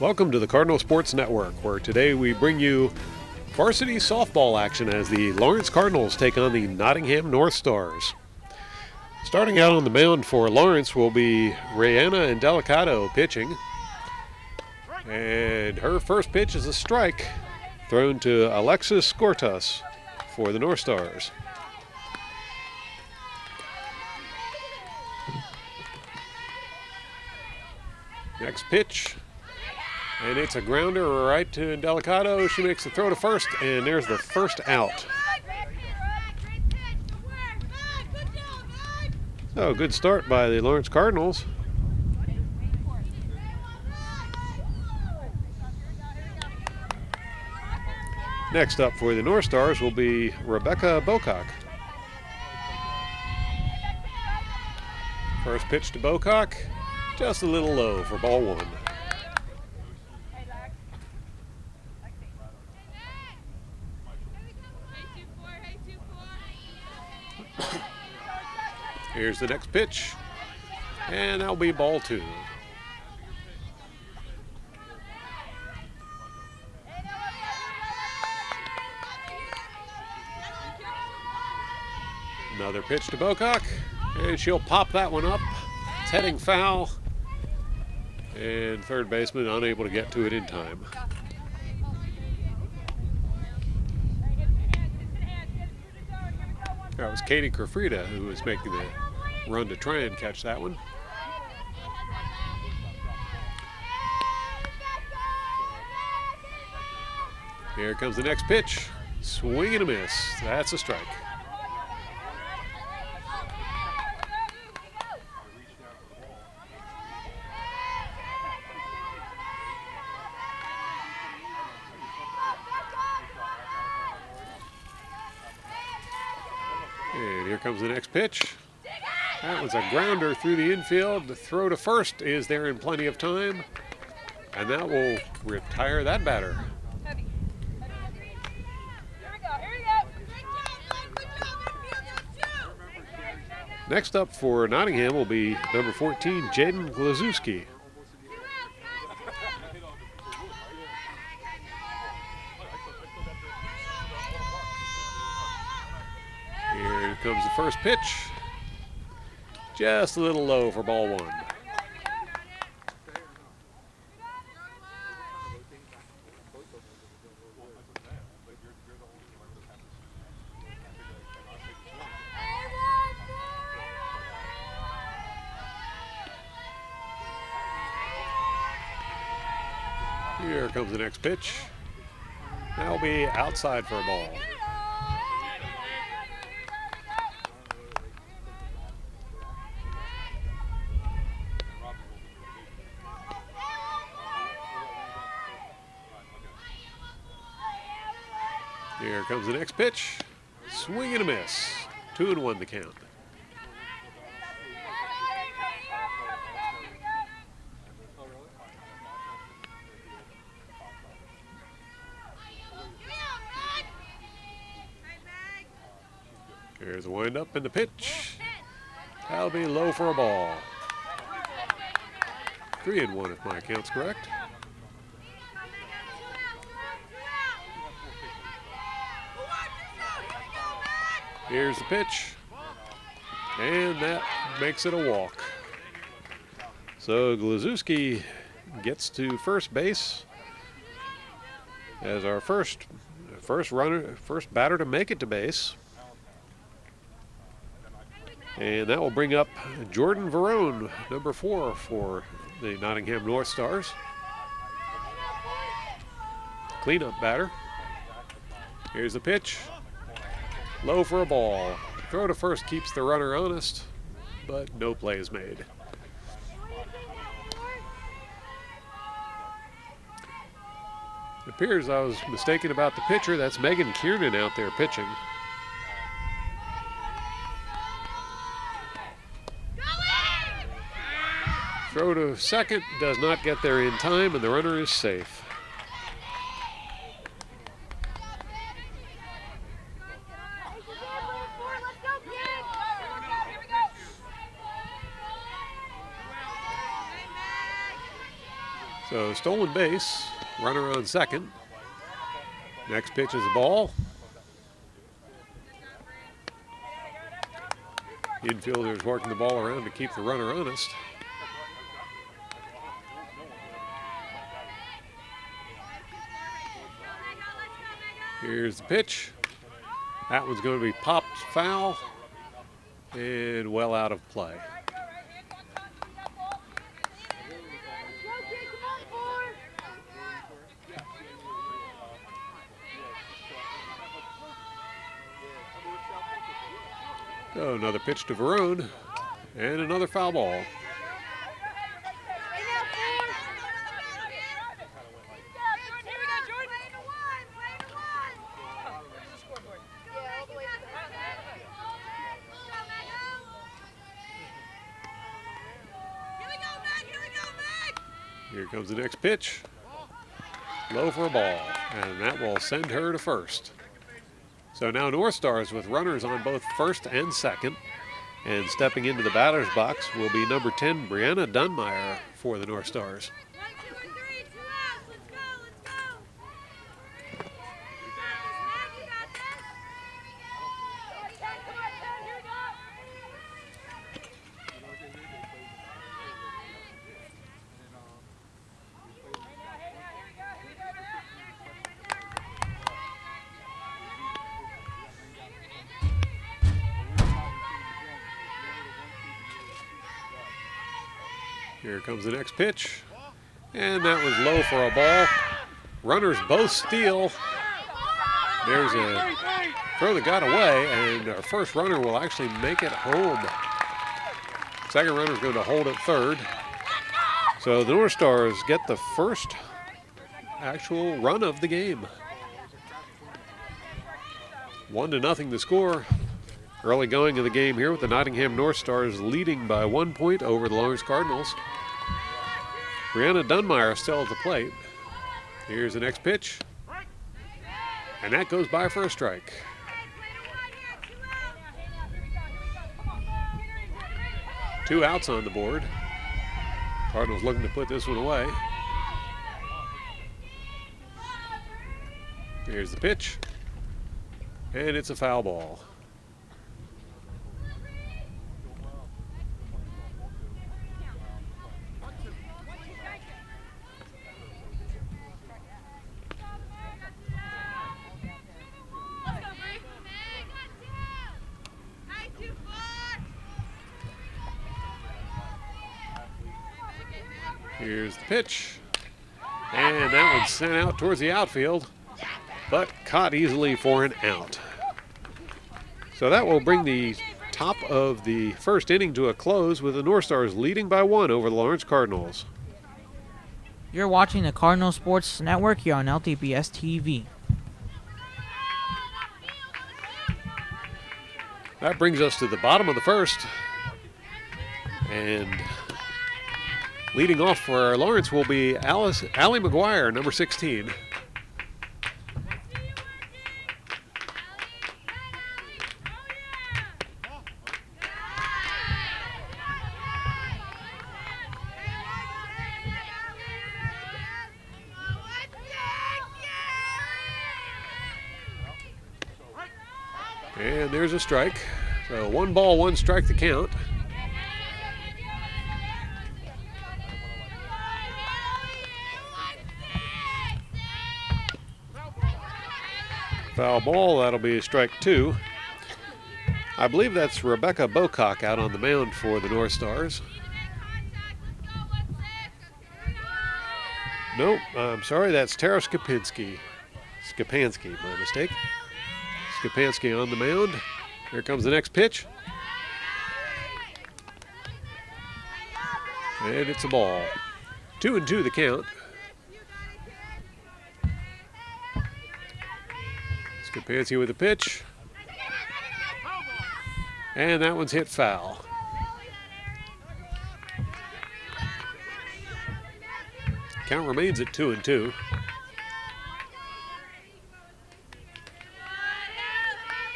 Welcome to the Cardinal Sports Network, where today we bring you varsity softball action as the Lawrence Cardinals take on the Nottingham North Stars. Starting out on the mound for Lawrence will be Rayanna Indelicato pitching. And her first pitch is a strike thrown to Alexis Gortas for the North Stars. Next pitch, and it's a grounder right to Indelicato. She makes the throw to first, and there's the first out. So, good start by the Lawrence Cardinals. Next up for the North Stars will be Rebecca Bocock. First pitch to Bocock, just a little low for ball one. Here's the next pitch, and that'll be ball two. Another pitch to Bocock, and she'll pop that one up. It's heading foul, and third baseman unable to get to it in time. That was Katie Kerfrida who was making the run to try and catch that one. Here comes the next pitch. Swing and a miss. That's a strike. And here comes the next pitch. That was a grounder through the infield. The throw to first is there in plenty of time, and that will retire that batter. Next up for Nottingham will be number 14, Jaden Glazewski. Here comes the first pitch. Just a little low for ball one. Here comes the next pitch. That'll be outside for a ball. Here comes the next pitch. Swing and a miss. 2-1 the count. Here's a windup and the pitch. That'll be low for a ball. 3-1 if my count's correct. Here's the pitch, and that makes it a walk. So Glazewski gets to first base as our first batter to make it to base. And that will bring up Jordan Verone, number 4 for the Nottingham North Stars. Cleanup batter. Here's the pitch. Low for a ball. Throw to first keeps the runner honest, but no play is made. It appears I was mistaken about the pitcher. That's Megan Kiernan out there pitching. Throw to second does not get there in time, and the runner is safe. So So stolen base, runner on second. Next pitch is the ball. Infielders working the ball around to keep the runner honest. Here's the pitch. That one's going to be popped foul and well out of play. So another pitch to Verone and another foul ball. Here comes the next pitch. Low for a ball, and that will send her to first. So now North Stars with runners on both first and second. And stepping into the batter's box will be number 10, Brianna Dunmeyer for the North Stars. Here comes the next pitch, and that was low for a ball. Runners both steal. There's a throw that got away, and our first runner will actually make it home. Second runner is going to hold at third. So the North Stars get the first actual run of the game. 1-0 the score. Early going of the game here with the Nottingham North Stars leading by 1 point over the Lawrence Cardinals. Brianna Dunmeyer still at the plate. Here's the next pitch. And that goes by for a strike. Two outs on the board. Cardinals looking to put this one away. Here's the pitch. And it's a foul ball. Here's the pitch, and that one's sent out towards the outfield, but caught easily for an out. So that will bring the top of the first inning to a close with the North Stars leading by 1 over the Lawrence Cardinals. You're watching the Cardinal Sports Network here on LTBS TV. That brings us to the bottom of the first, and leading off for our Lawrence will be Allie McGuire, number 16. And there's a strike. So 1 ball, 1 strike to count. Foul ball, that'll be strike 2. I believe that's Rebecca Bocock out on the mound for the North Stars. Nope, I'm sorry, that's Tara Skapansky, my mistake. Skapansky on the mound. Here comes the next pitch. And it's a ball. 2-2 the count. Skapansky with the pitch. And that one's hit foul. Count remains at 2-2.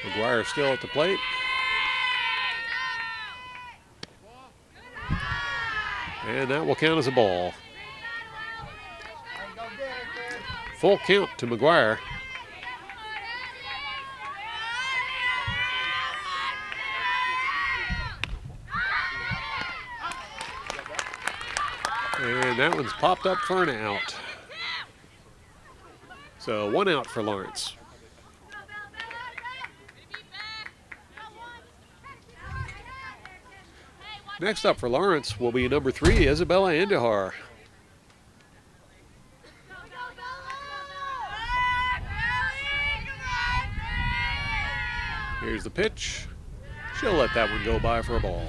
McGuire still at the plate. And that will count as a ball. Full count to McGuire. And that one's popped up for an out. So 1 out for Lawrence. Next up for Lawrence will be number 3, Isabella Andahar. Here's the pitch. She'll let that one go by for a ball.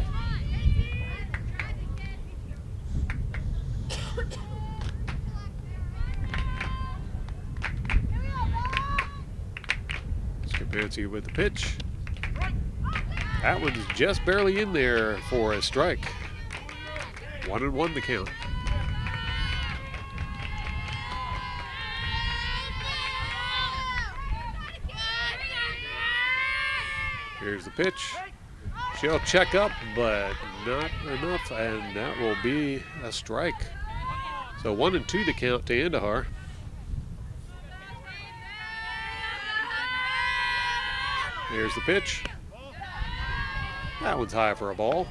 Scapanzi with the pitch. That one's just barely in there for a strike. 1-1 the count. Here's the pitch. She'll check up, but not enough, and that will be a strike. So 1-2 the count to Andahar. Here's the pitch. That one's high for a ball.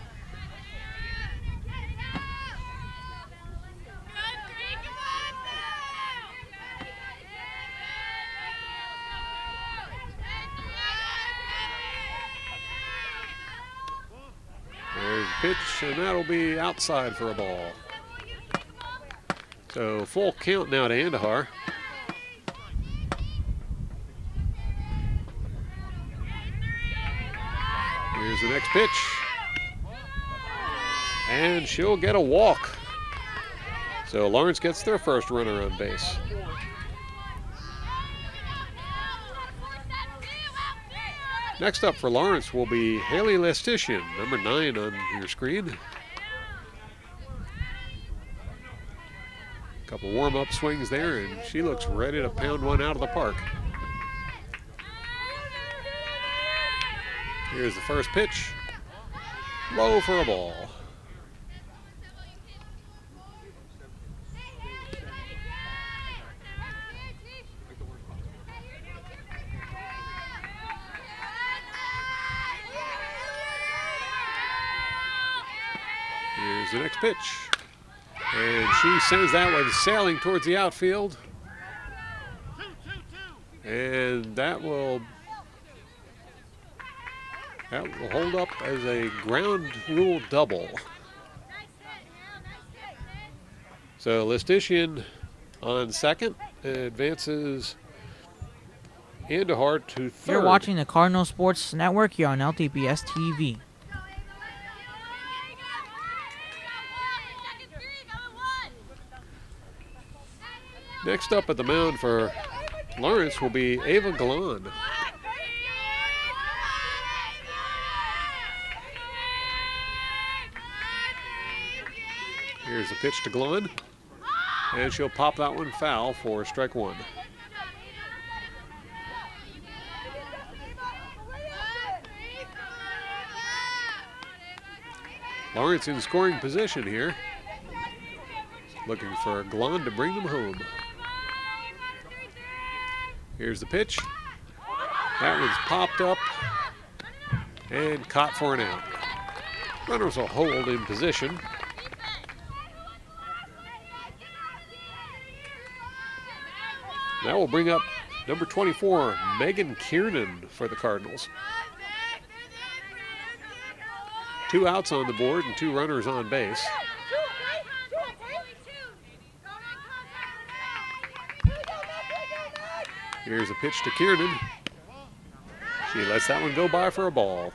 There's the pitch, and that'll be outside for a ball. So full count now to Andahar. Here's the next pitch. And she'll get a walk. So Lawrence gets their first runner on base. Next up for Lawrence will be Haley Lestitian, number 9 on your screen. Couple warm-up swings there, and she looks ready to pound one out of the park. Here's the first pitch. Low for a ball. Here's the next pitch. And she sends that one sailing towards the outfield. And that will hold up as a ground rule double. So Lestitian on second advances Andahar to third. You're watching the Cardinal Sports Network here on LTPS TV. Next up at the mound for Lawrence will be Ava Galan. Here's the pitch to Galan, and she'll pop that one foul for strike 1. Lawrence in scoring position here, looking for Galan to bring them home. Here's the pitch. That one's popped up and caught for an out. Runners will hold in position. That will bring up number 24, Megan Kiernan for the Cardinals. 2 outs on the board and 2 runners on base. Here's a pitch to Kiernan. She lets that one go by for a ball.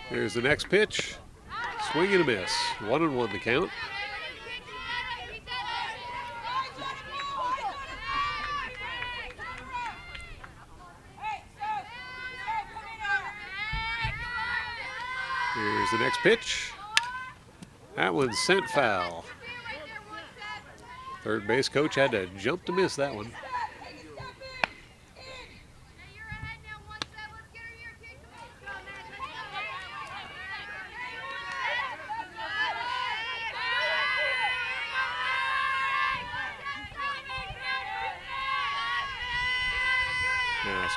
Here's the next pitch. Swing and a miss. 1-1 the count. Here's the next pitch. That one's sent foul. Third base coach had to jump to miss that one.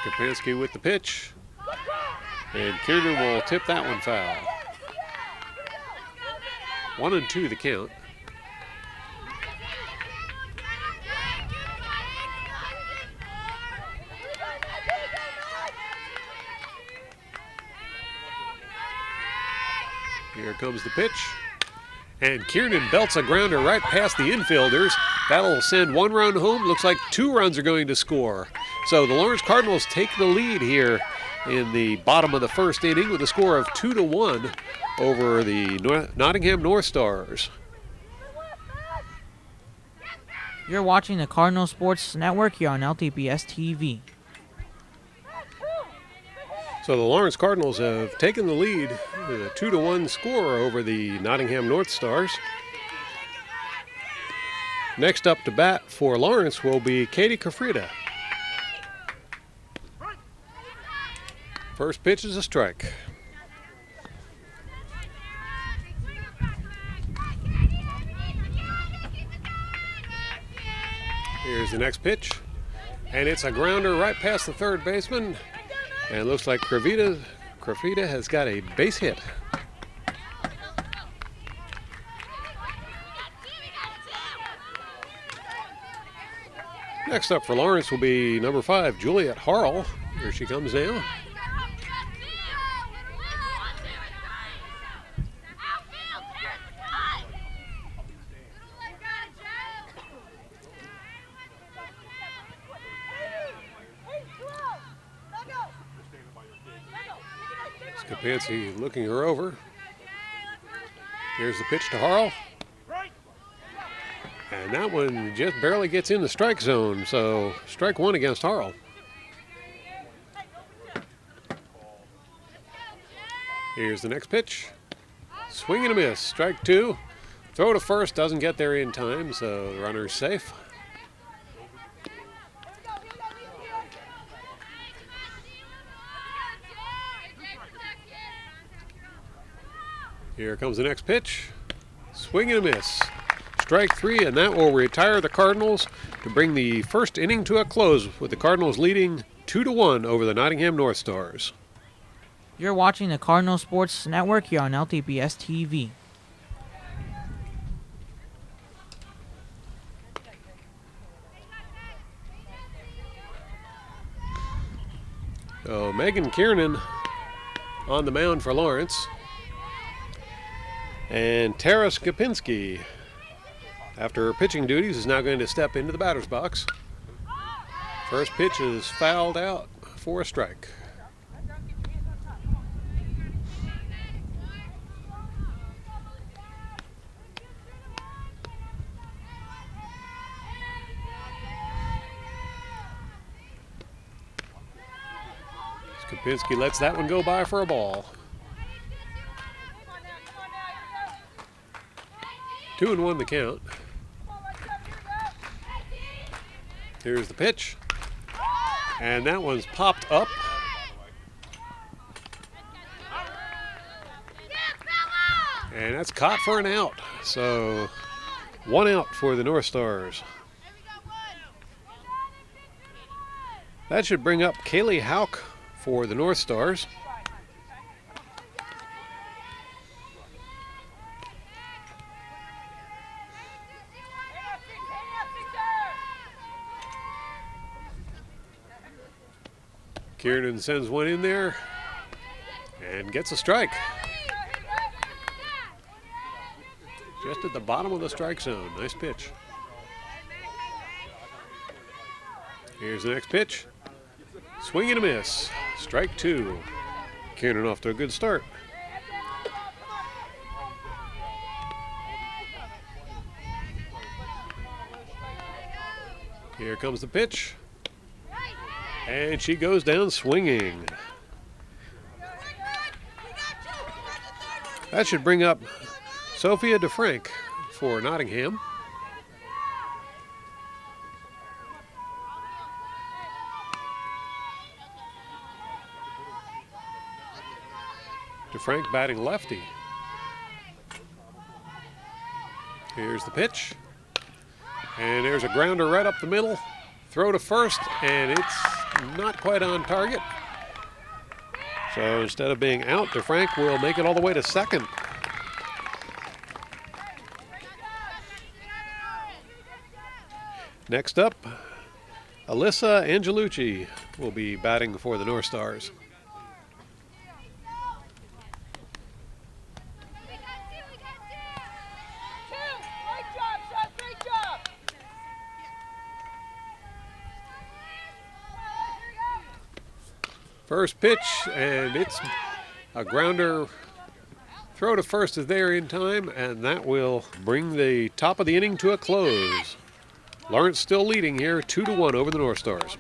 Skapansky with the pitch. And Kiernan will tip that one foul. 1-2 the count. Here comes the pitch. And Kiernan belts a grounder right past the infielders. That'll send one run home. Looks like 2 runs are going to score. So the Lawrence Cardinals take the lead here in the bottom of the first inning with a score of 2-1 over the Nottingham North Stars. You're watching the Cardinal Sports Network here on LTPS TV. So the Lawrence Cardinals have taken the lead with a 2-1 score over the Nottingham North Stars. Next up to bat for Lawrence will be Katie Kafrida. First pitch is a strike. Here's the next pitch, and it's a grounder right past the third baseman. And it looks like Kafrida has got a base hit. Next up for Lawrence will be number 5, Juliet Harrell. Here she comes now. Skapansky looking her over. Here's the pitch to Harrell. And that one just barely gets in the strike zone, so strike 1 against Harrell. Here's the next pitch. Swing and a miss, strike 2. Throw to first, doesn't get there in time, so the runner's safe. Here comes the next pitch. Swing and a miss. Strike 3, and that will retire the Cardinals to bring the first inning to a close with the Cardinals leading 2-1 over the Nottingham North Stars. You're watching the Cardinal Sports Network here on LTPS TV. So Megan Kiernan on the mound for Lawrence. And Tara Skapansky, after her pitching duties, is now going to step into the batter's box. First pitch is fouled out for a strike. Skapansky lets that one go by for a ball. 2-1 the count. Here's the pitch. And that one's popped up. And that's caught for an out. So 1 out for the North Stars. That should bring up Kaylee Hauk for the North Stars. Kiernan sends one in there and gets a strike. Just at the bottom of the strike zone. Nice pitch. Here's the next pitch. Swing and a miss. Strike 2. Kiernan off to a good start. Here comes the pitch. And she goes down swinging. That should bring up Sophia DeFrank for Nottingham. DeFrank batting lefty. Here's the pitch. And there's a grounder right up the middle. Throw to first, and it's not quite on target. So instead of being out, DeFrank will make it all the way to second. Next up, Alyssa Angelucci will be batting for the North Stars. First pitch, and it's a grounder. Throw to first is there in time, and that will bring the top of the inning to a close. Lawrence still leading here, 2-1 over the North Stars.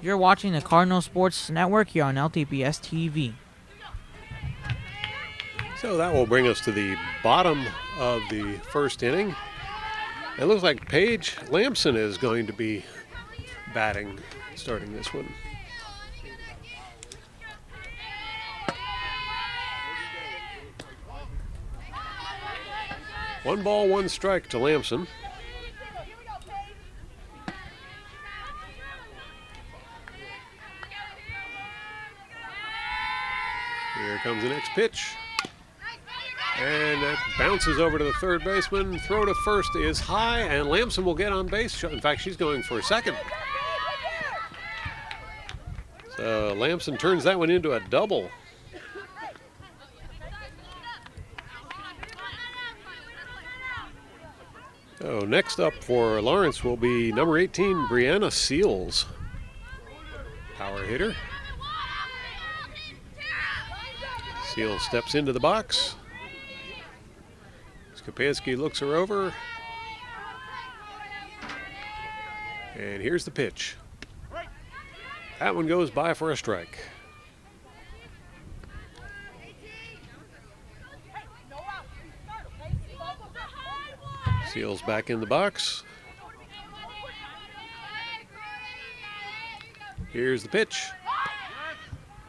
You're watching the Cardinal Sports Network here on LTPS TV. So that will bring us to the bottom of the first inning. It looks like Paige Lamson is going to be batting, starting this one. One ball, one strike to Lamson. Here comes the next pitch. And that bounces over to the third baseman. Throw to first is high, and Lamson will get on base. In fact, she's going for second. So Lamson turns that one into a double. So next up for Lawrence will be number 18, Brianna Seals. Power hitter. Seals steps into the box. Skapansky looks her over. And here's the pitch. That one goes by for a strike. Seals back in the box. Here's the pitch.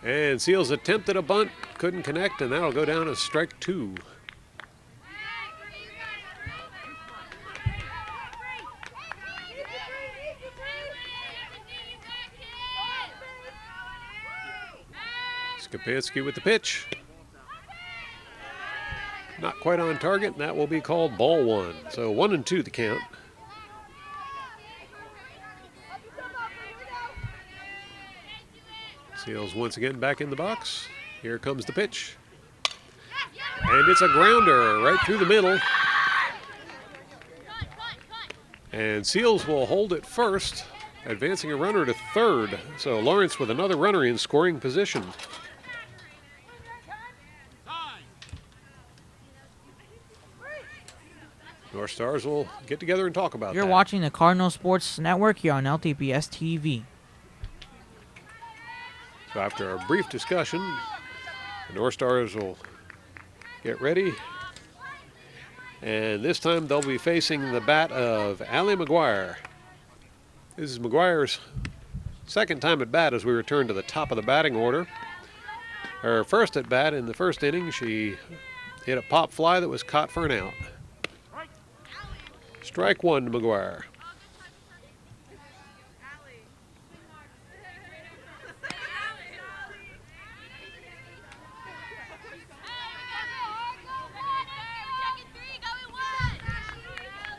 And Seals attempted a bunt, couldn't connect, and that'll go down as strike two. Skapansky with the pitch. Not quite on target, and that will be called ball one. So 1-2 the count. Seals once again back in the box. Here comes the pitch. And it's a grounder right through the middle. And Seals will hold it first, advancing a runner to third. So Lawrence with another runner in scoring position. North Stars will get together and talk about You're that. watching the Cardinal Sports Network here on LTPS TV. So after a brief discussion, the North Stars will get ready. And this time they'll be facing the bat of Allie McGuire. This is McGuire's second time at bat as we return to the top of the batting order. Her first at bat in the first inning, she hit a pop fly that was caught for an out. Strike one to McGuire.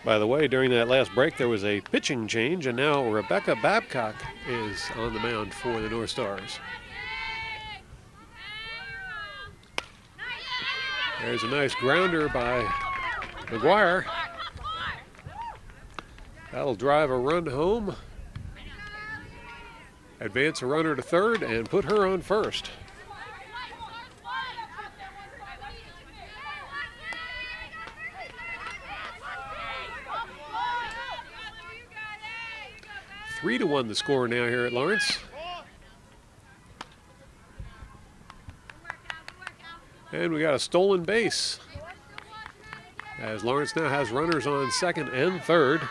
By the way, during that last break, there was a pitching change, and now Rebecca Babcock is on the mound for the North Stars. There's a nice grounder by McGuire. That'll drive a run home, advance a runner to third, and put her on first. Three to 1 the score now here at Lawrence. And we got a stolen base, as Lawrence now has runners on second and third.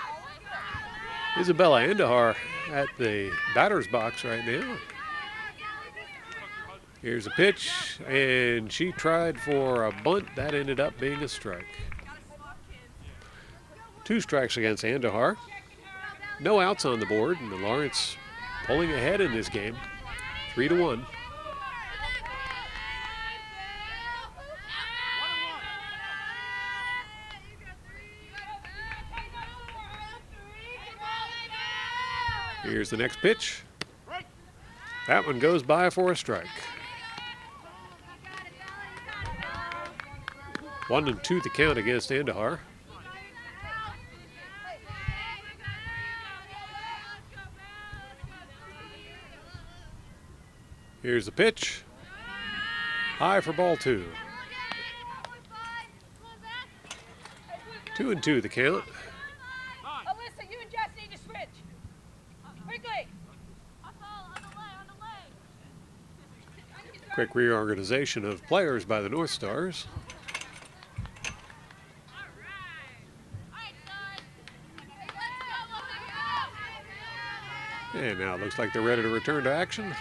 Isabella Andahar at the batter's box right now. Here's a pitch, and she tried for a bunt. That ended up being a strike. 2 strikes against Andahar. No outs on the board, and the Lawrence pulling ahead in this game, 3-1. Here's the next pitch. That one goes by for a strike. 1-2 the count against Andahar. Here's the pitch. High for ball 2. 2-2 the count. Alyssa, you and Jess need to switch. Quickly. Quick reorganization of players by the North Stars. And now it looks like they're ready to return to action.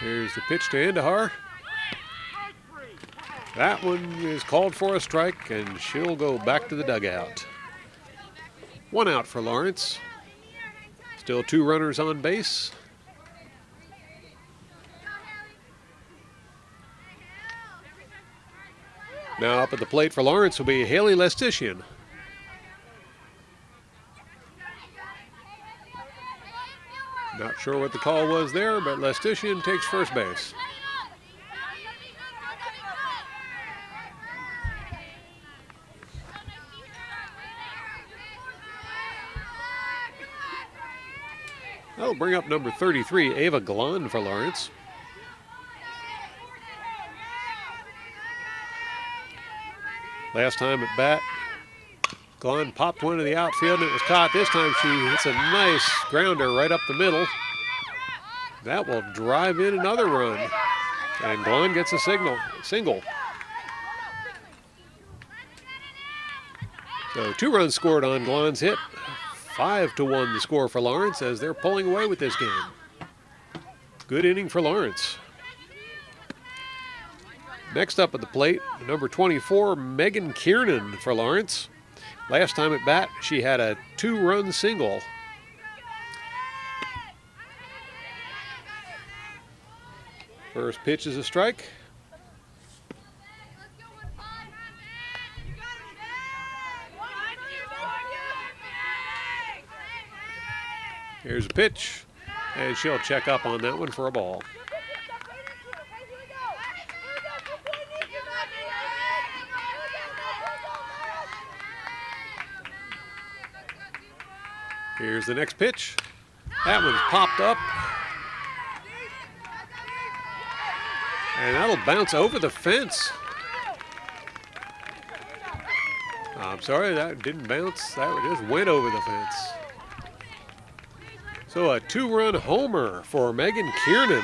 Here's the pitch to Andahar. That one is called for a strike, and she'll go back to the dugout. 1 out for Lawrence. Still 2 runners on base. Now up at the plate for Lawrence will be Haley Lestitian. Not sure what the call was there, but Lestitian takes first base. That'll bring up number 33, Ava Glahn for Lawrence. Last time at bat, Glahn popped one to the outfield and it was caught. This time she hits a nice grounder right up the middle. That will drive in another run. And Glahn gets a single. So 2 runs scored on Glahn's hit. 5-1 the score for Lawrence as they're pulling away with this game. Good inning for Lawrence. Next up at the plate, number 24, Megan Kiernan for Lawrence. Last time at bat, she had a 2-run single. First pitch is a strike. Here's a pitch, and she'll check up on that one for a ball. Here's the next pitch. That one's popped up. And that'll bounce over the fence. I'm sorry, that didn't bounce. That just went over the fence. So a 2-run homer for Megan Kiernan.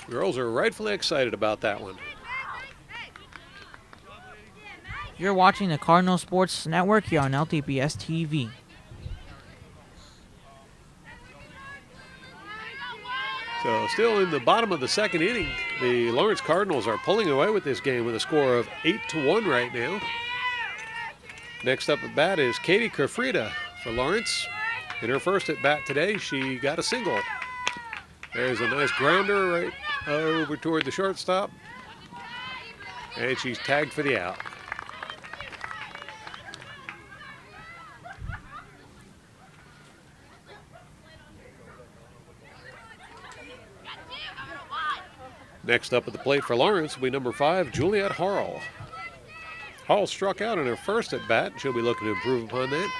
Girls are rightfully excited about that one. You're watching the Cardinal Sports Network here on LTPS TV. So still in the bottom of the second inning, the Lawrence Cardinals are pulling away with this game with a score of 8-1 right now. Next up at bat is Katie Kerfrida for Lawrence. In her first at bat today, she got a single. There's a nice grounder right over toward the shortstop. And she's tagged for the out. Next up at the plate for Lawrence will be number 5, Juliet Harrell. Hall struck out in her first at bat. She'll be looking to improve upon that.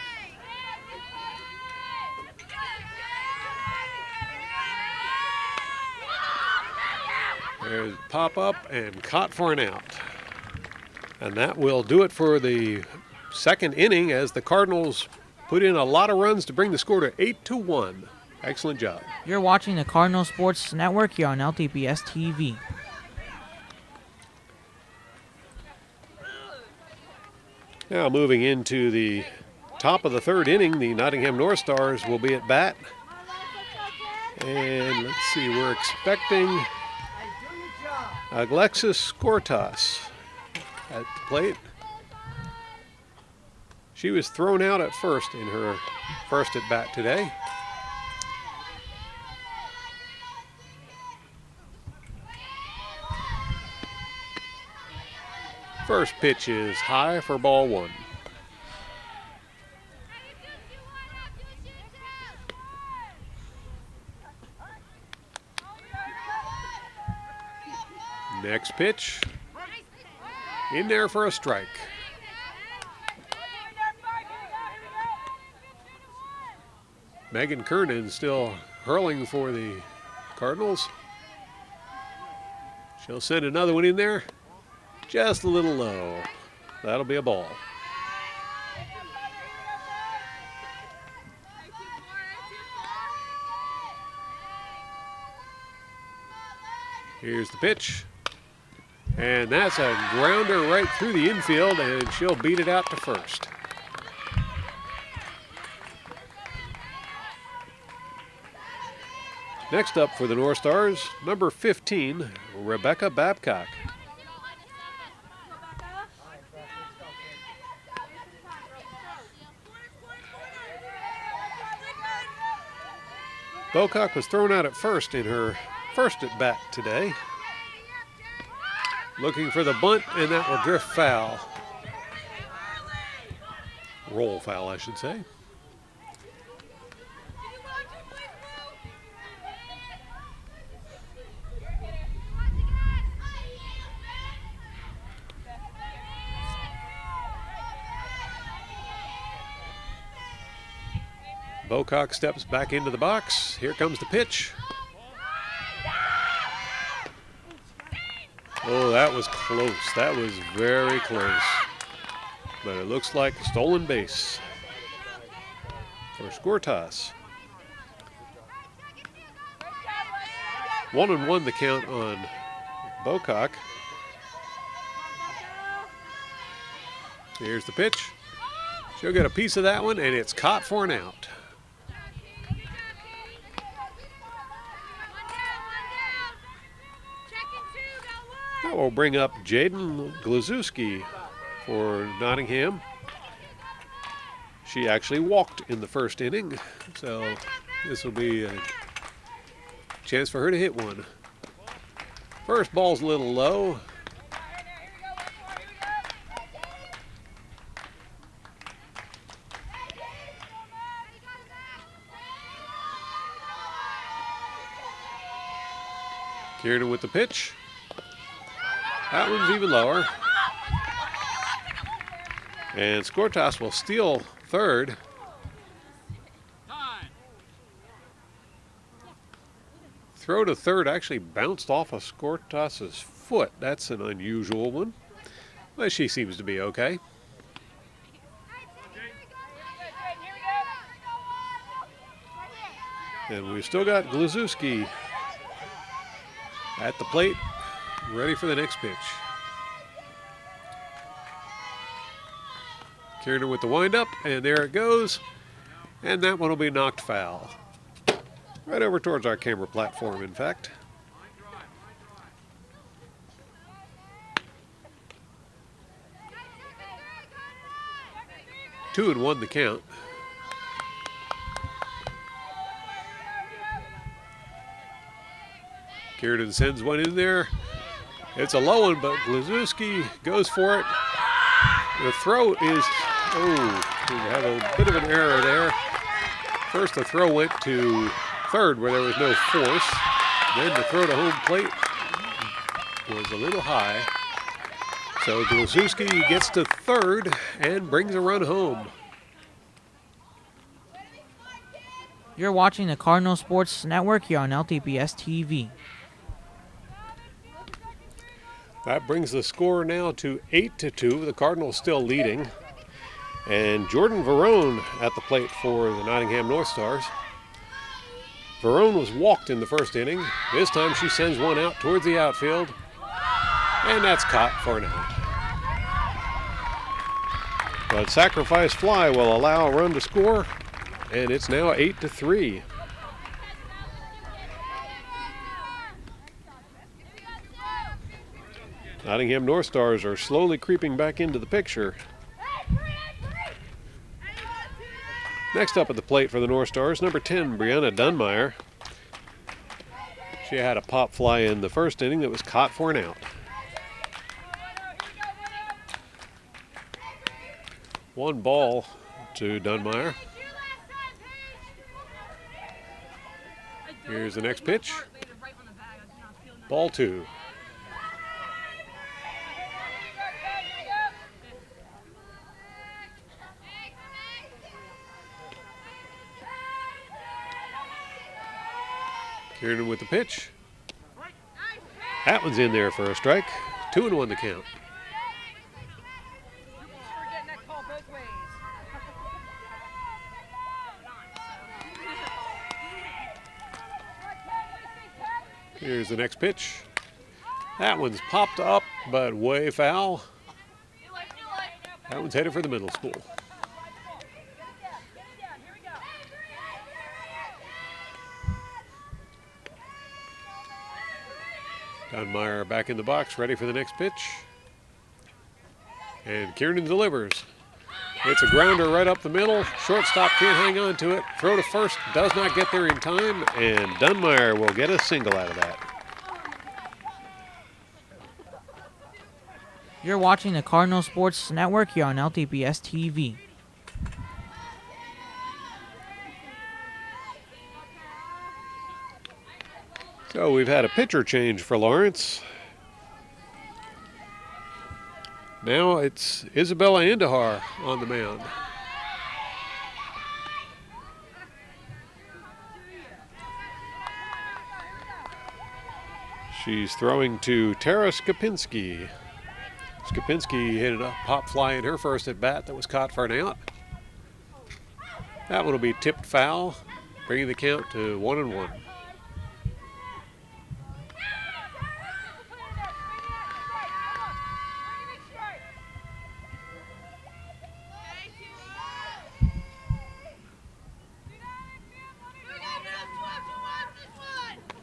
There's pop up and caught for an out. And that will do it for the second inning as the Cardinals put in a lot of runs to bring the score to 8-1. Excellent job. You're watching the Cardinal Sports Network here on LTPS TV. Now moving into the top of the third inning, the Nottingham North Stars will be at bat. And let's see, we're expecting Alexis Skortas at the plate. She was thrown out at first in her first at bat today. First pitch is high for ball one. Next pitch, in there for a strike. Megan Kernan still hurling for the Cardinals. She'll send another one in there, just a little low. That'll be a ball. Here's the pitch. And that's a grounder right through the infield, and she'll beat it out to first. Next up for the North Stars, number 15, Rebecca Babcock. Babcock was thrown out at first in her first at bat today. Looking for the bunt, and that will drift foul. Roll foul, I should say. Bocock steps back into the box. Here comes the pitch. Oh, that was close. That was very close. But it looks like a stolen base for score toss. 1-1 the count on Bocock. Here's the pitch. She'll get a piece of that one, and it's caught for an out. That will bring up Jaden Glazewski for Nottingham. She actually walked in the first inning, so this will be a chance for her to hit one. First ball's a little low. Kiernan with the pitch. That one's even lower. And Skortas will steal third. Throw to third actually bounced off of Skortas's foot. That's an unusual one. But she seems to be okay. And we've still got Glazewski at the plate, ready for the next pitch. Kiernan with the windup, and there it goes. And that one will be knocked foul. Right over towards our camera platform, in fact. Two and one the count. Kiernan sends one in there. It's a low one, but Glazewski goes for it. The throw is, we have a bit of an error there. First the throw went to third where there was no force. Then the throw to home plate was a little high. So Glazewski gets to third and brings a run home. You're watching the Cardinal Sports Network here on LTPS TV. That brings the score now to 8-2. The Cardinals still leading. And Jordan Verone at the plate for the Nottingham North Stars. Verone was walked in the first inning. This time she sends one out towards the outfield. And that's caught for an out. But sacrifice fly will allow a run to score. And it's now 8-3. Nottingham North Stars are slowly creeping back into the picture. Next up at the plate for the North Stars, number 10, Brianna Dunmeyer. She had a pop fly in the first inning that was caught for an out. One ball to Dunmeyer. Here's the next pitch. Ball 2. Kieran with the pitch. That one's in there for a strike. 2-1 the count. Here's the next pitch. That one's popped up, but way foul. That one's headed for the middle school. Dunmeyer back in the box, ready for the next pitch. And Kieran delivers. It's a grounder right up the middle. Shortstop can't hang on to it. Throw to first does not get there in time, and Dunmeyer will get a single out of that. You're watching the Cardinal Sports Network here on LTPS TV. So we've had a pitcher change for Lawrence. Now it's Isabella Andahar on the mound. She's throwing to Tara Skopinski. Skopinski hit a pop fly in her first at bat that was caught for an out. That one will be tipped foul, bringing the count to 1-1.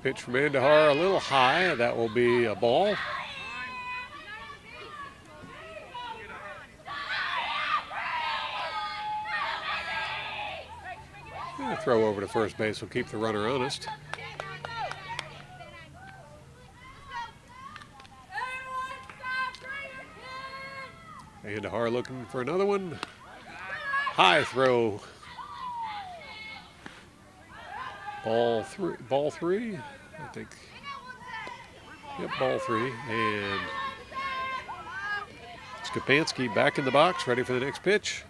Pitch from Andahar a little high. That will be a ball. A throw over to first base will keep the runner honest. Andahar looking for another one. High throw. Ball three, I think. Yep, ball 3. And Skopinski back in the box, ready for the next pitch.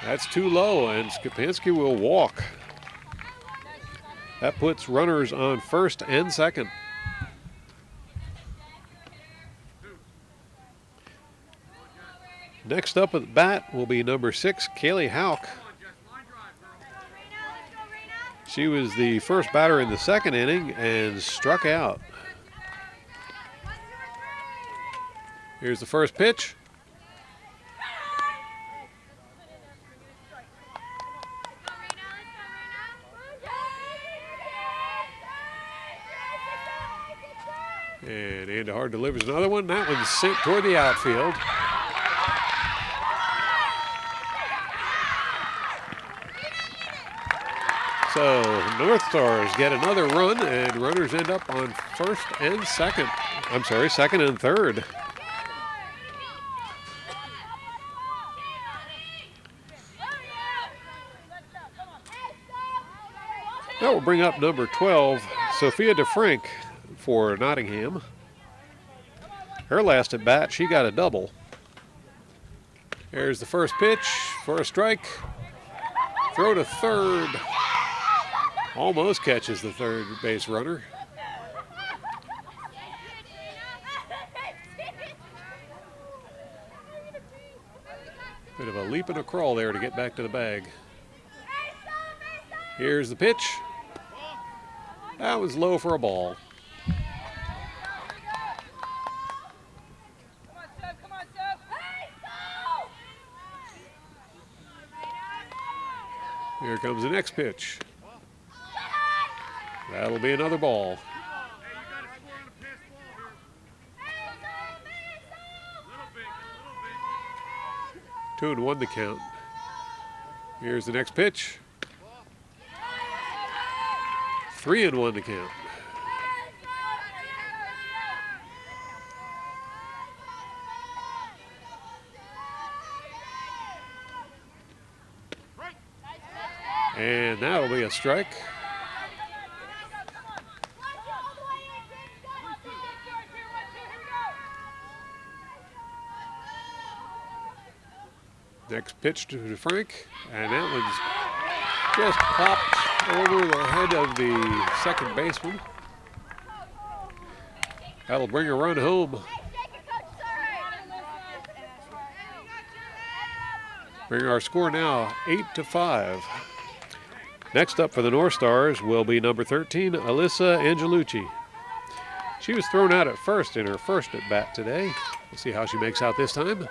That's too low, and Skopinski will walk. That puts runners on first and second. Next up at the bat will be number 6, Kaylee Hauk. She was the first batter in the second inning and struck out. Here's the first pitch. And Andahar delivers another one. That one's sent toward the outfield. So North Stars get another run, and runners end up on first and second. I'm sorry, second and third. That will bring up number 12, Sophia DeFrank for Nottingham. Her last at bat, she got a double. There's the first pitch for a strike. Throw to third. Almost catches the third base runner. Bit of a leap and a crawl there to get back to the bag. Here's the pitch. That was low for a ball. Here comes the next pitch. That'll be another ball. 2-1 the count. Here's the next pitch. 3-1 to count. And that'll be a strike. Next pitch to Frank, and that one's just popped over the head of the second baseman. That'll bring a run home. Bring our score now 8-5. Next up for the North Stars will be number 13, Alyssa Angelucci. She was thrown out at first in her first at bat today. We'll see how she makes out this time.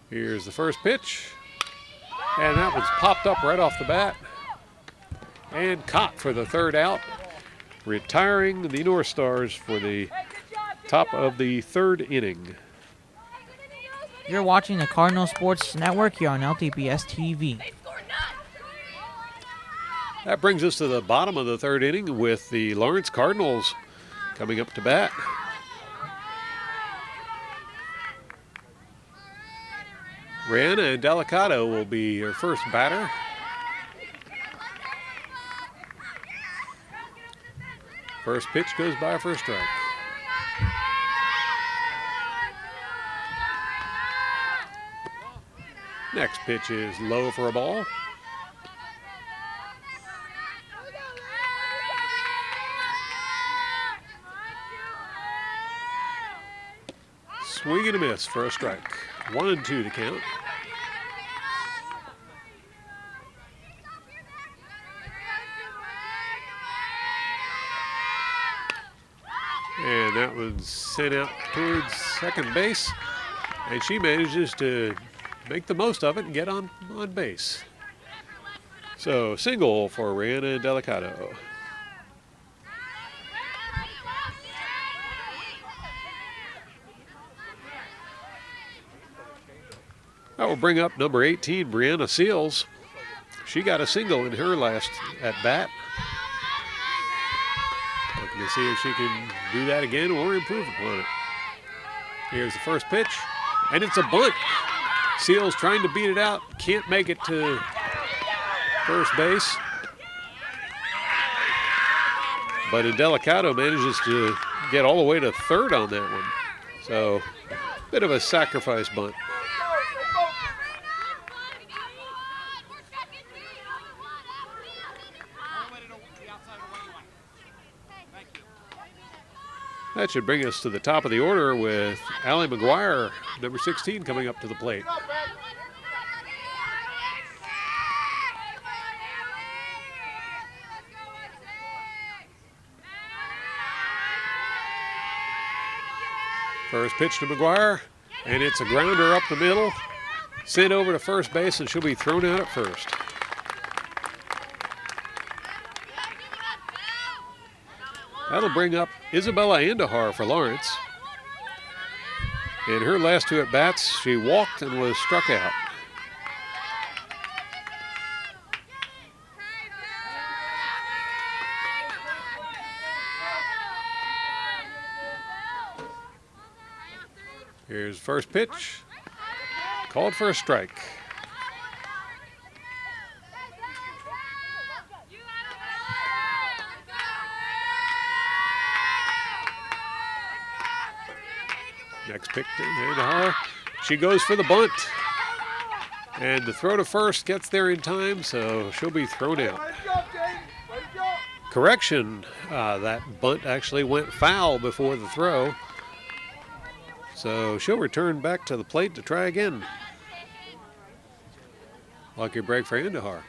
Here's the first pitch, and that one's popped up right off the bat and caught for the third out, retiring the North Stars for the top of the third inning. You're watching the Cardinal Sports Network here on LTPS TV. That brings us to the bottom of the third inning with the Lawrence Cardinals coming up to bat. Rihanna Delicato will be her first batter. First pitch goes by for a strike. Next pitch is low for a ball. Swing and a miss for a strike. 1-2 to count. And that one's sent out towards second base. And she manages to make the most of it and get on base. So single for Rihanna Delicato. That will bring up number 18, Brianna Seals. She got a single in her last at bat. Looking to see if she can do that again or improve upon it. Here's the first pitch, and it's a bunt. Seals trying to beat it out, can't make it to first base. But Delicato manages to get all the way to third on that one. So, bit of a sacrifice bunt. That should bring us to the top of the order with Allie McGuire, number 16, coming up to the plate. First pitch to McGuire, and it's a grounder up the middle, sent over to first base, and she'll be thrown out at first. That'll bring up Isabella Andahar for Lawrence. In her last two at-bats, she walked and was struck out. Here's first pitch. Called for a strike. Next pick to Andahar. She goes for the bunt. And the throw to first gets there in time, so she'll be thrown out. Correction, that bunt actually went foul before the throw. So she'll return back to the plate to try again. Lucky break for Andahar.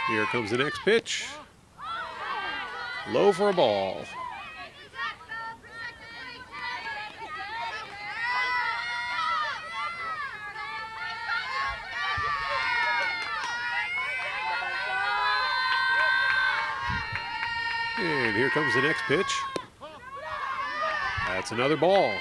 Here comes the next pitch. Low for a ball. And here comes the next pitch. That's another ball.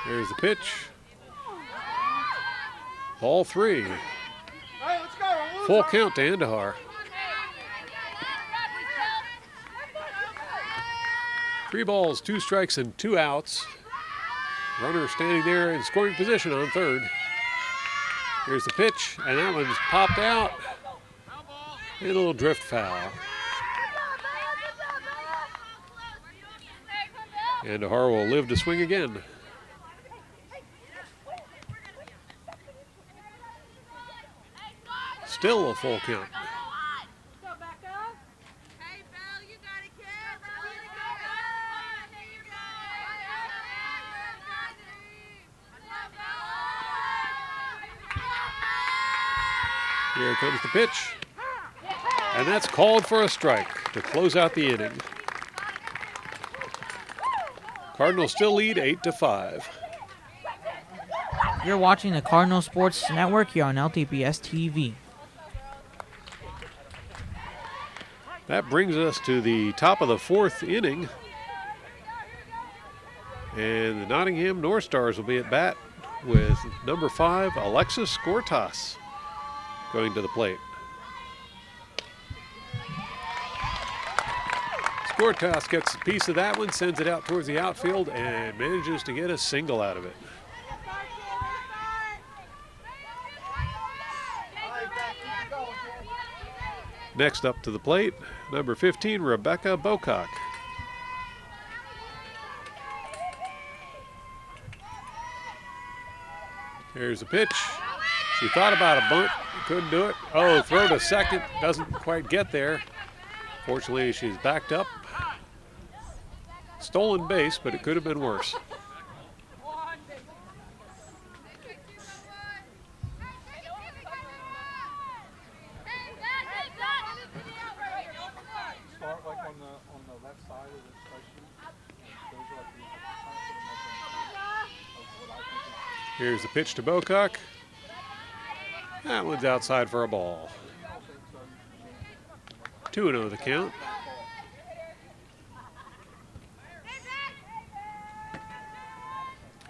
There's the pitch. Ball 3. Full count to Andahar. 3 balls, 2 strikes, and 2 outs. Runner standing there in scoring position on third. Here's the pitch, and that one's popped out. And a little drift foul. Andahar will live to swing again. Still a full count. Here comes the pitch. And that's called for a strike to close out the inning. Cardinals still lead 8-5. You're watching the Cardinal Sports Network here on LTPS TV. That brings us to the top of the 4th inning. And the Nottingham North Stars will be at bat with number 5, Alexis Gortas, going to the plate. Gortas gets a piece of that one, sends it out towards the outfield, and manages to get a single out of it. Next up to the plate, number 15, Rebecca Bocock. Here's the pitch. She thought about a bunt, couldn't do it. Oh, throw to second, doesn't quite get there. Fortunately, she's backed up. Stolen base, but it could have been worse. Here's the pitch to Bocock. That one's outside for a ball. 2-0 the count.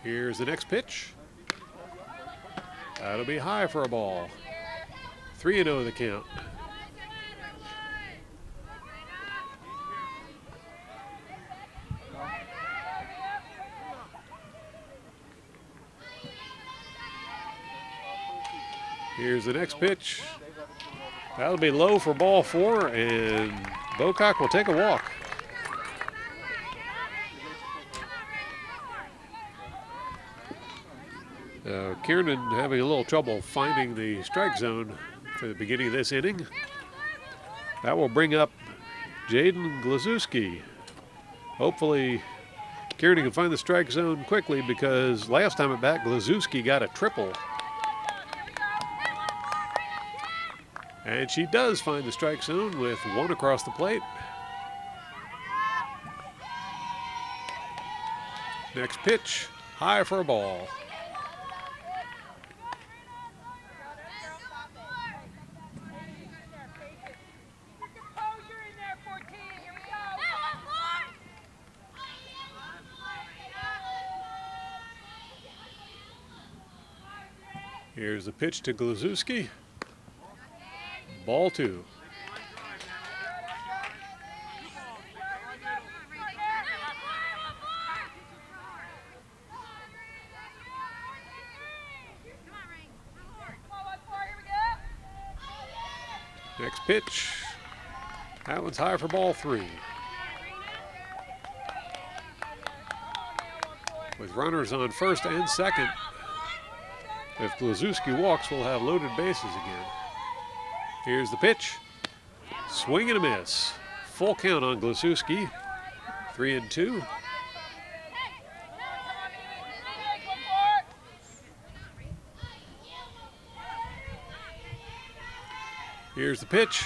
Here's the next pitch. That'll be high for a ball. 3-0 the count. Here's the next pitch. That'll be low for ball 4, and Bocock will take a walk. Kiernan having a little trouble finding the strike zone for the beginning of this inning. That will bring up Jaden Glazewski. Hopefully Kiernan can find the strike zone quickly, because last time at bat Glazewski got a triple. And she does find the strike zone with 1 across the plate. Next pitch, high for a ball. Here's the pitch to Glazewski. Ball 2. Next pitch. That one's high for ball 3. With runners on first and second, if Glazewski walks, we'll have loaded bases again. Here's the pitch. Swing and a miss. Full count on Glazewski. 3-2. Here's the pitch.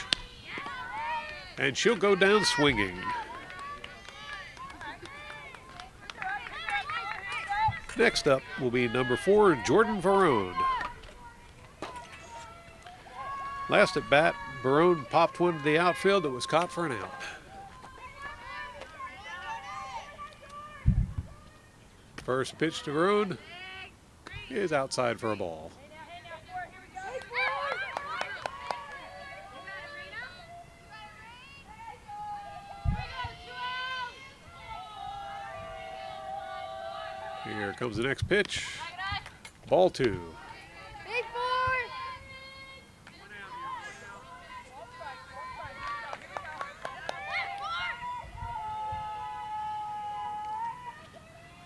And she'll go down swinging. Next up will be number 4, Jordan Varone. Last at bat, Varone popped one to the outfield that was caught for an out. First pitch to Varone is outside for a ball. Here comes the next pitch. Ball 2.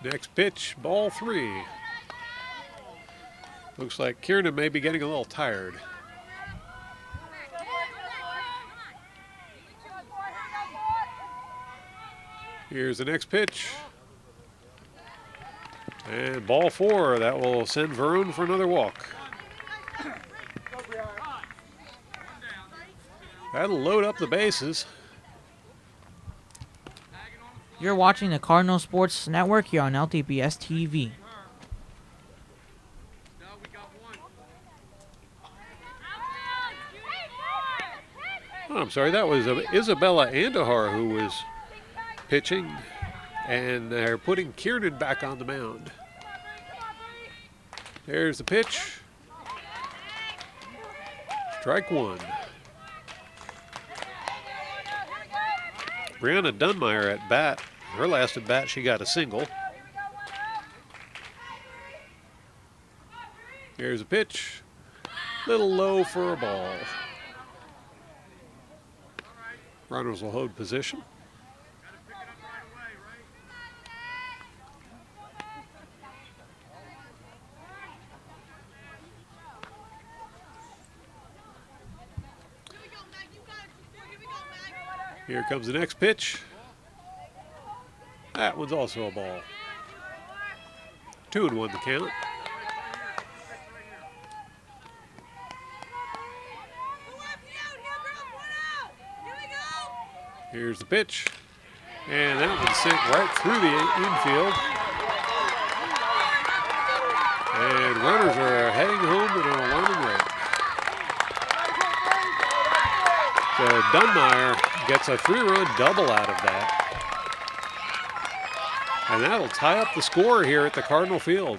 Next pitch, ball 3. Looks like Kiernan may be getting a little tired. Here's the next pitch. And ball 4, that will send Varone for another walk. That'll load up the bases. You're watching the Cardinal Sports Network here on LTBS TV. Oh, I'm sorry, that was Isabella Andahar who was pitching, and they're putting Kiernan back on the mound. There's the pitch. Strike 1. Brianna Dunmeyer at bat. Her last at bat, she got a single. Here's a pitch. Little low for a ball. Runners will hold position. Here comes the next pitch. That one's also a ball. 2-1 the count. Here's the pitch. And that one sent right through the infield. And runners are heading home at an alarming rate. So Dunmeyer gets a 3-run double out of that. And that'll tie up the score here at the Cardinal Field.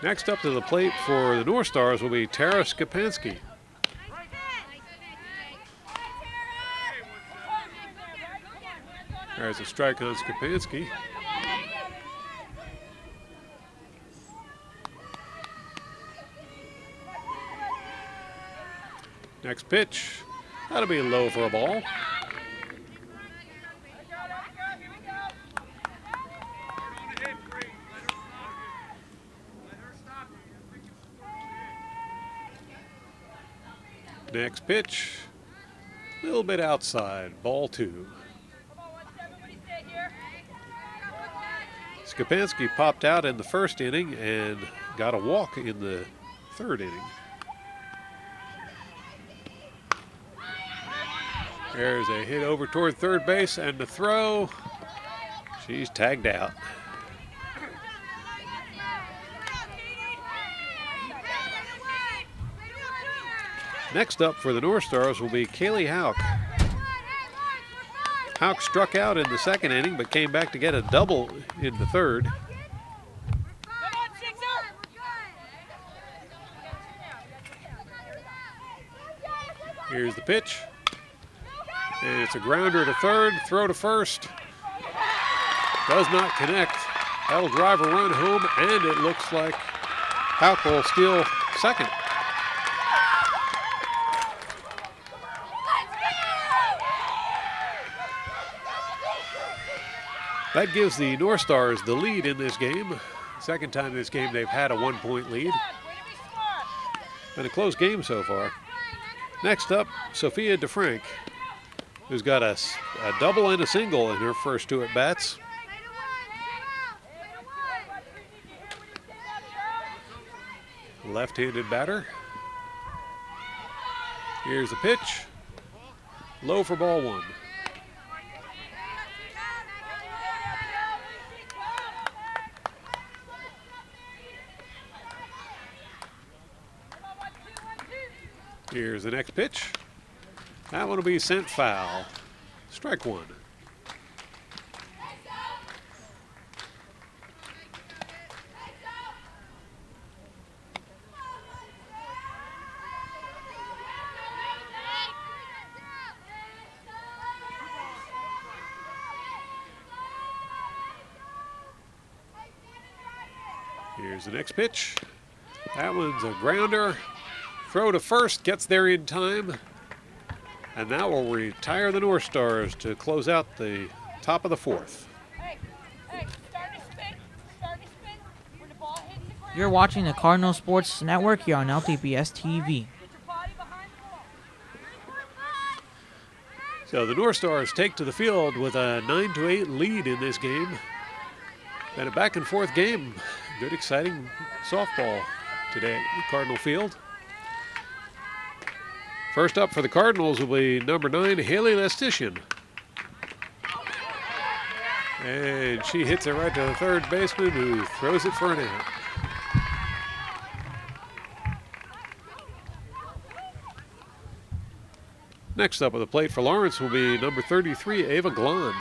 Next up to the plate for the North Stars will be Tara Skapansky. There's a strike on Skapansky. Next pitch. That'll be low for a ball. Next pitch, a little bit outside, ball 2. Skapansky popped out in the first inning and got a walk in the third inning. There's a hit over toward third base and the throw. She's tagged out. Next up for the North Stars will be Kaylee Hauk. Hauk struck out in the second inning but came back to get a double in the third. Here's the pitch. And it's a grounder to third, throw to first. Does not connect. That'll drive a run home, and it looks like Hauk will steal second. That gives the North Stars the lead in this game. Second time this game they've had a 1-point lead. And a close game so far. Next up, Sophia DeFrank, who's got a double and a single in her first 2 at-bats. left-handed batter. Here's the pitch. Low for ball one. Here's the next pitch. That one will be sent foul. Strike one. Here's the next pitch. That one's a grounder. Throw to first, gets there in time. And now we'll retire the North Stars to close out the top of the fourth. Hey, start to spin. When the ball hits the ground. You're watching the Cardinal Sports Network here on LTBS TV. Get your body behind the ball. So the North Stars take to the field with a 9-8 lead in this game. Been a back and forth game. Good, exciting softball today at Cardinal Field. First up for the Cardinals will be number 9, Haley Lestitian. And she hits it right to the third baseman, who throws it for an out. Next up at the plate for Lawrence will be number 33, Ava Glond.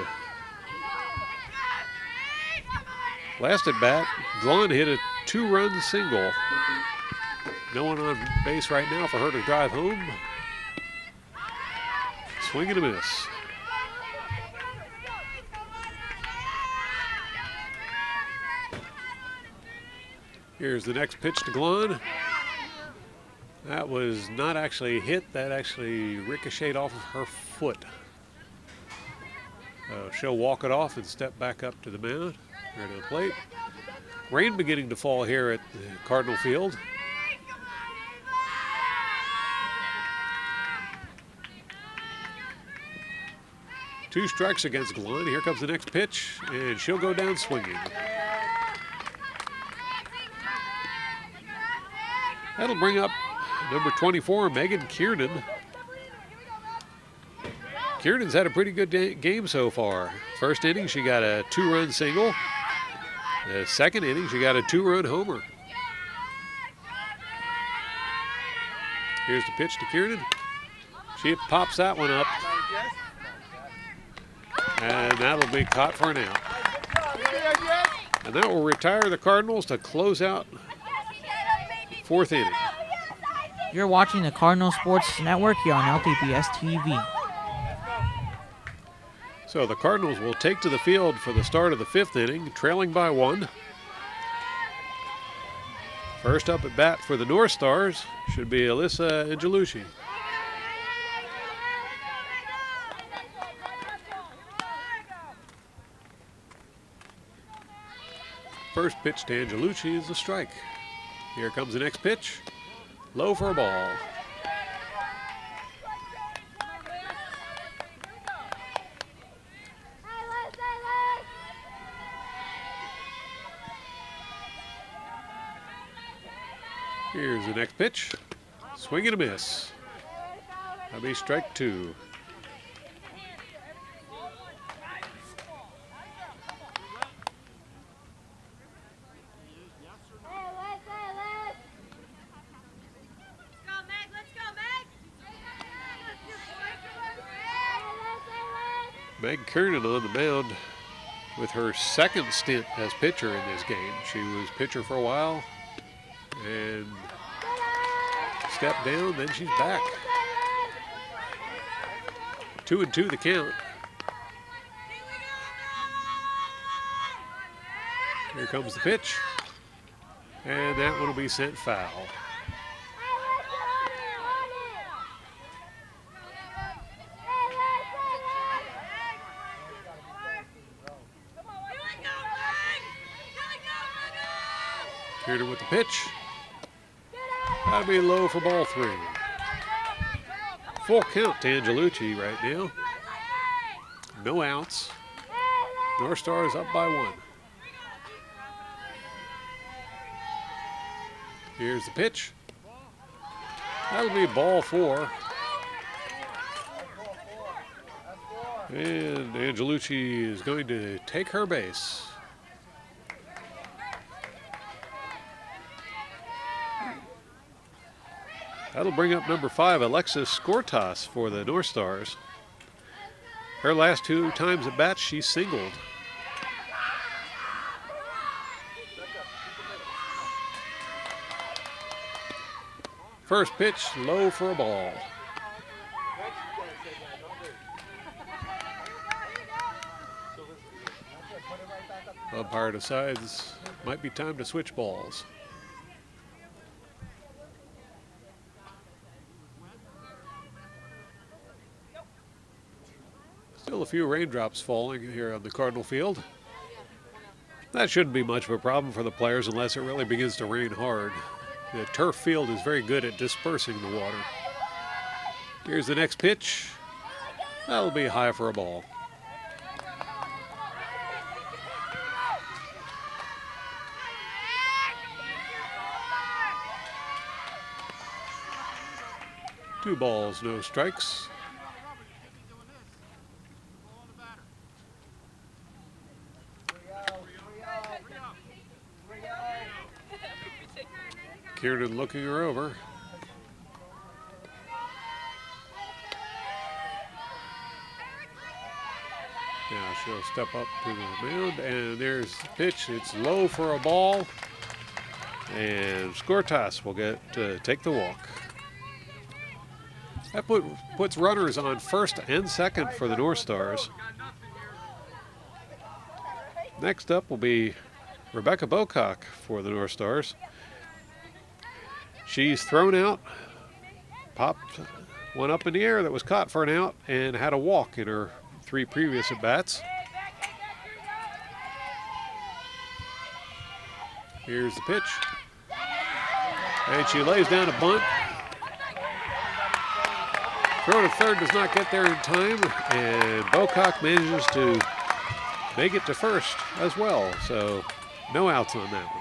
Last at bat, Glond hit a 2-run single. No one on base right now for her to drive home. Swing and a miss. Here's the next pitch to Glond. That was not actually hit, that actually ricocheted off of her foot. She'll walk it off and step back up to the mound, or to the plate. Rain beginning to fall here at Cardinal Field. Two strikes against Glond. Here comes the next pitch, and she'll go down swinging. That'll bring up number 24, Megan Kiernan. Kiernan's had a pretty good game so far. First inning, she got a 2-run single. The second inning, she got a 2-run homer. Here's the pitch to Kiernan. She pops that one up. And that'll be caught for an out. And that will retire the Cardinals to close out fourth inning. You're watching the Cardinal Sports Network here on LTBS TV. So the Cardinals will take to the field for the start of the fifth inning, trailing by 1. First up at bat for the North Stars should be Alyssa Angelucci. First pitch to Angelucci is a strike. Here comes the next pitch. Low for a ball. Here's the next pitch. Swing and a miss. That'll be strike 2. Meg Kiernan on the mound with her second stint as pitcher in this game. She was pitcher for a while and stepped down, then she's back. 2-2 the count. Here comes the pitch, and that one will be sent foul. Kiernan with the pitch. That'll be low for ball 3. Full count to Angelucci right now. No outs. North Stars up by 1. Here's the pitch. That'll be ball 4. And Angelucci is going to take her base. That'll bring up number 5, Alexis Skortas, for the North Stars. Her last 2 times at bat, she singled. First pitch, low for a ball. Umpire decides might be time to switch balls. Still a few raindrops falling here on the Cardinal field. That shouldn't be much of a problem for the players unless it really begins to rain hard. The turf field is very good at dispersing the water. Here's the next pitch. That'll be high for a ball. Two balls, no strikes. Kiernan looking her over. Now she'll step up to the mound, and there's the pitch. It's low for a ball, and Skortas will take the walk. That puts runners on first and second for the North Stars. Next up will be Rebecca Bocock for the North Stars. She's thrown out, popped one up in the air that was caught for an out, and had a walk in her 3 previous at-bats. Here's the pitch. And she lays down a bunt. Throw to third does not get there in time, and Bocock manages to make it to first as well, so no outs on that one.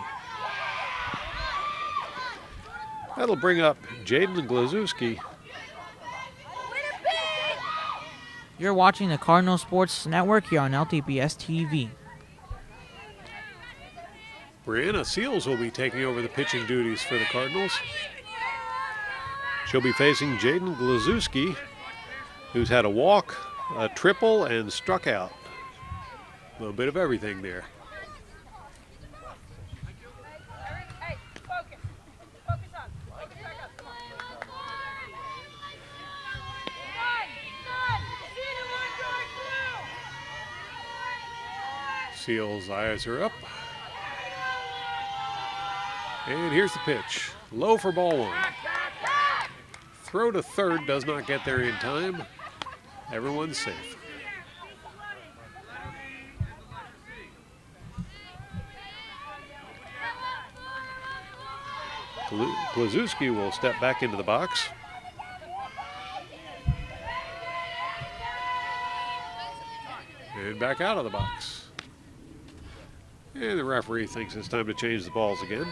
That'll bring up Jaden Glazewski. You're watching the Cardinal Sports Network here on LTBS TV. Brianna Seals will be taking over the pitching duties for the Cardinals. She'll be facing Jaden Glazewski, who's had a walk, a triple, and struck out. A little bit of everything there. Seals' eyes are up. And here's the pitch. Low for ball 1. Throw to third does not get there in time. Everyone's safe. Glazewski will step back into the box. And back out of the box. And the referee thinks it's time to change the balls again.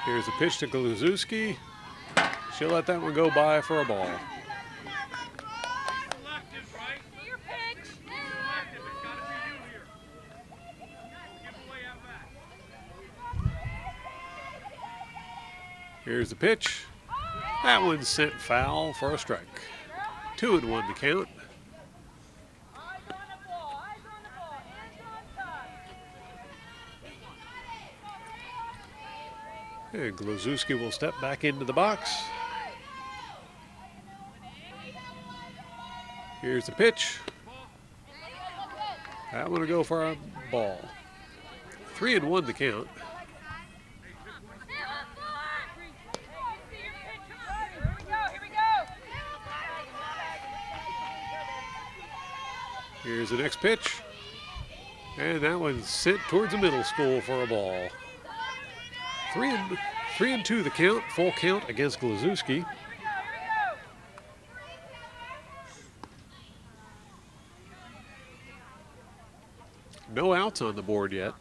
Here's the pitch to Glazewski. She'll let that one go by for a ball. Here's the pitch. That one's sent foul for a strike. 2-1 the count. And Glazewski will step back into the box. Here's the pitch. That one will go for a ball. 3-1 the count. Here's the next pitch. And that one's sent towards the middle school for a ball. 3-2 the count, full count against Glazewski. No outs on the board yet.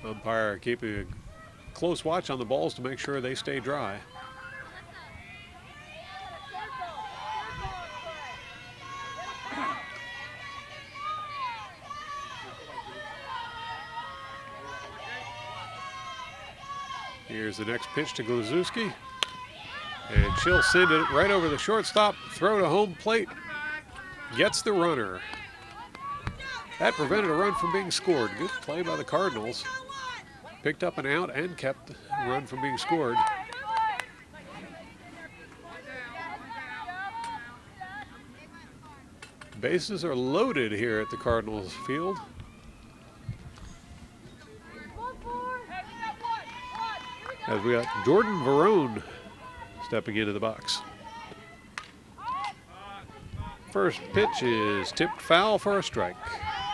Umpire keeping a close watch on the balls to make sure they stay dry. Here's the next pitch to Glazewski. And she'll send it right over the shortstop. Throw to home plate. Gets the runner. That prevented a run from being scored. Good play by the Cardinals. Picked up an out and kept the run from being scored. Bases are loaded here at the Cardinals field. As we got Jordan Verone stepping into the box. First pitch is tipped foul for a strike.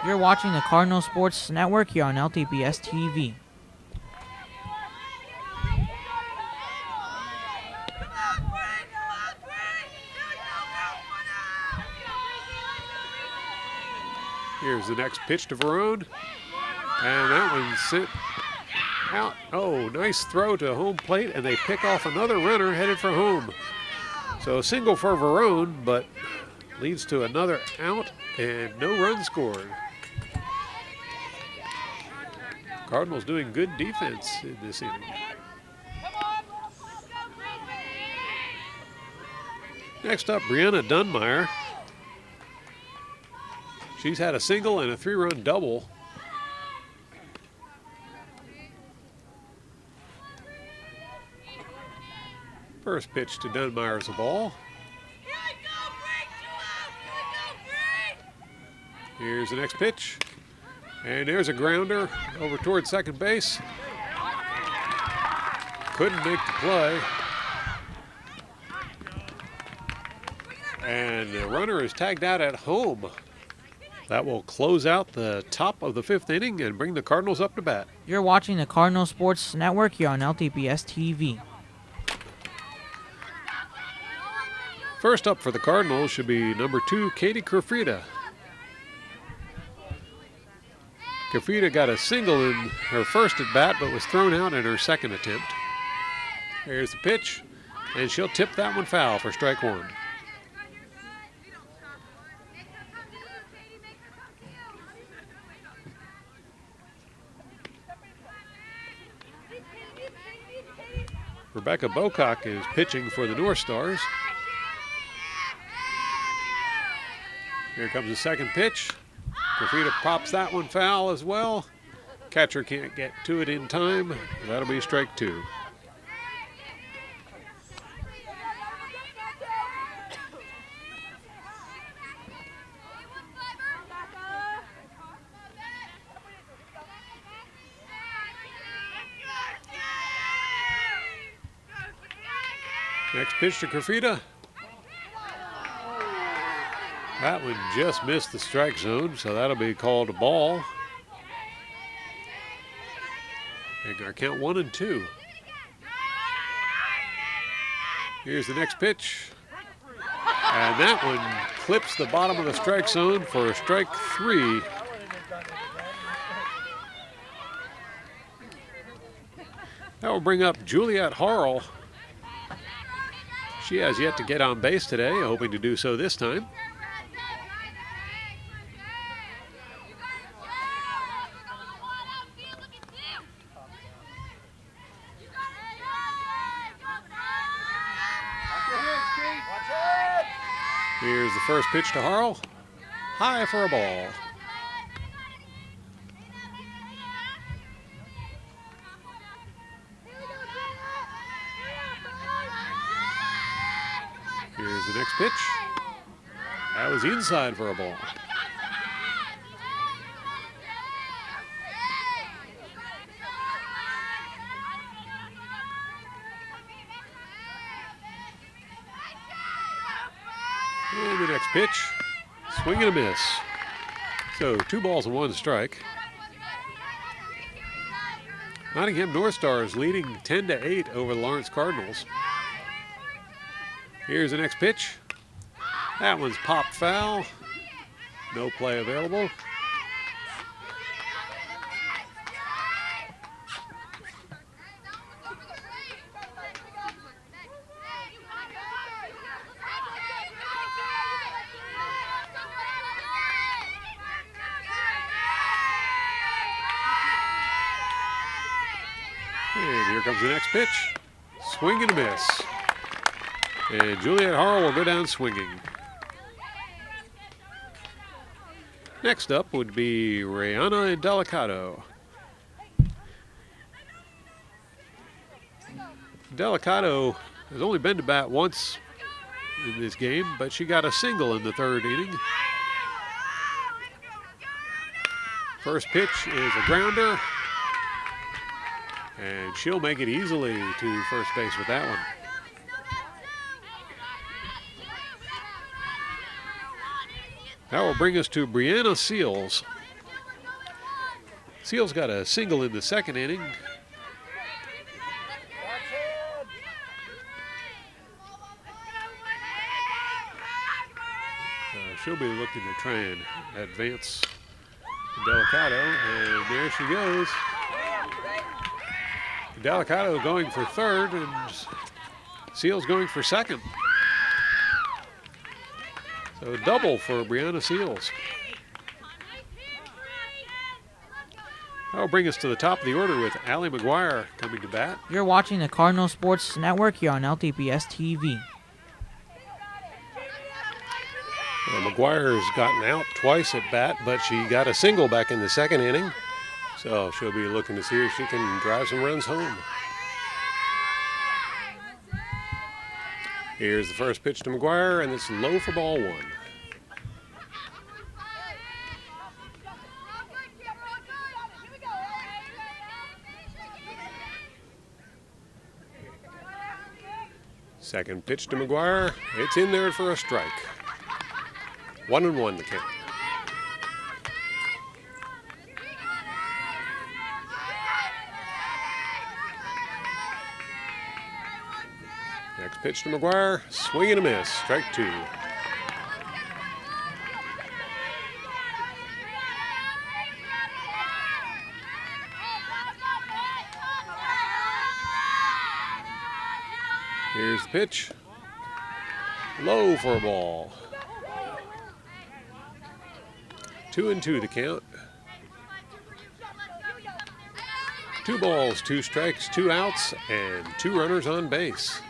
You're watching the Cardinal Sports Network here on LTBS TV. Here's the next pitch to Verone. And that one's sent out. Oh, nice throw to home plate, and they pick off another runner headed for home. So a single for Verone, but leads to another out and no run scored. Cardinals doing good defense in this inning. Next up, Brianna Dunmeyer. She's had a single and a 3-run double. First pitch to Dunmeyer's a ball. Here's the next pitch. And there's a grounder over towards second base. Couldn't make the play. And the runner is tagged out at home. That will close out the top of the 5th inning and bring the Cardinals up to bat. You're watching the Cardinal Sports Network here on LTBS TV. First up for the Cardinals should be number 2, Katie Kerfrida. Kerfrida got a single in her first at bat, but was thrown out in her second attempt. Here's the pitch, and she'll tip that one foul for strike 1. Rebecca Bocock is pitching for the North Stars. Here comes the second pitch. Kerfrida pops that one foul as well. Catcher can't get to it in time. That'll be strike 2. Next pitch to Kerfrida. That one just missed the strike zone, so that'll be called a ball. And our count 1 and 2. Here's the next pitch. And that one clips the bottom of the strike zone for strike 3. That will bring up Juliet Harrell. She has yet to get on base today, hoping to do so this time. Here's the first pitch to Harrell. High for a ball. Here's the next pitch. That was inside for a ball. And the next pitch, swing and a miss. So 2 balls and 1 strike. Nottingham North Stars leading 10-8 over the Lawrence Cardinals. Here's the next pitch. That one's popped foul. No play available. And here comes the next pitch. Swing and a miss. And Juliet Harrell will go down swinging. Next up would be Rihanna Delicato. Delicato has only been to bat once in this game, but she got a single in the third inning. First pitch is a grounder, and she'll make it easily to first base with that one. That will bring us to Brianna Seals. Seals got a single in the second inning. She'll be looking to try and advance Delicato, and there she goes. Delicato going for third, and Seals going for second. So double for Brianna Seals. That'll bring us to the top of the order with Allie McGuire coming to bat. You're watching the Cardinal Sports Network here on LTPS TV. McGuire's gotten out twice at bat, but she got a single back in the second inning. So she'll be looking to see if she can drive some runs home. Here's the first pitch to McGuire, and it's low for ball one. Second pitch to McGuire. It's in there for a strike. 1-1 the count. Next pitch to McGuire. Swing and a miss. Strike two. Here's the pitch. Low for a ball. 2-2 the count. 2 balls, 2 strikes, 2 outs, and 2 runners on base.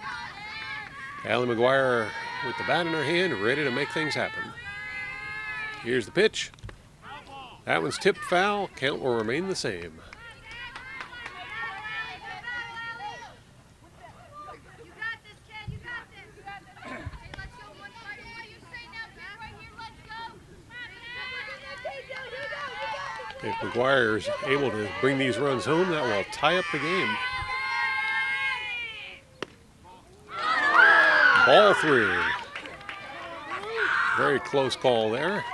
Allie McGuire with the bat in her hand, ready to make things happen. Here's the pitch. That one's tipped foul. Count will remain the same. If McGuire's able to bring these runs home, that will tie up the game. Ball 3. Very close call there.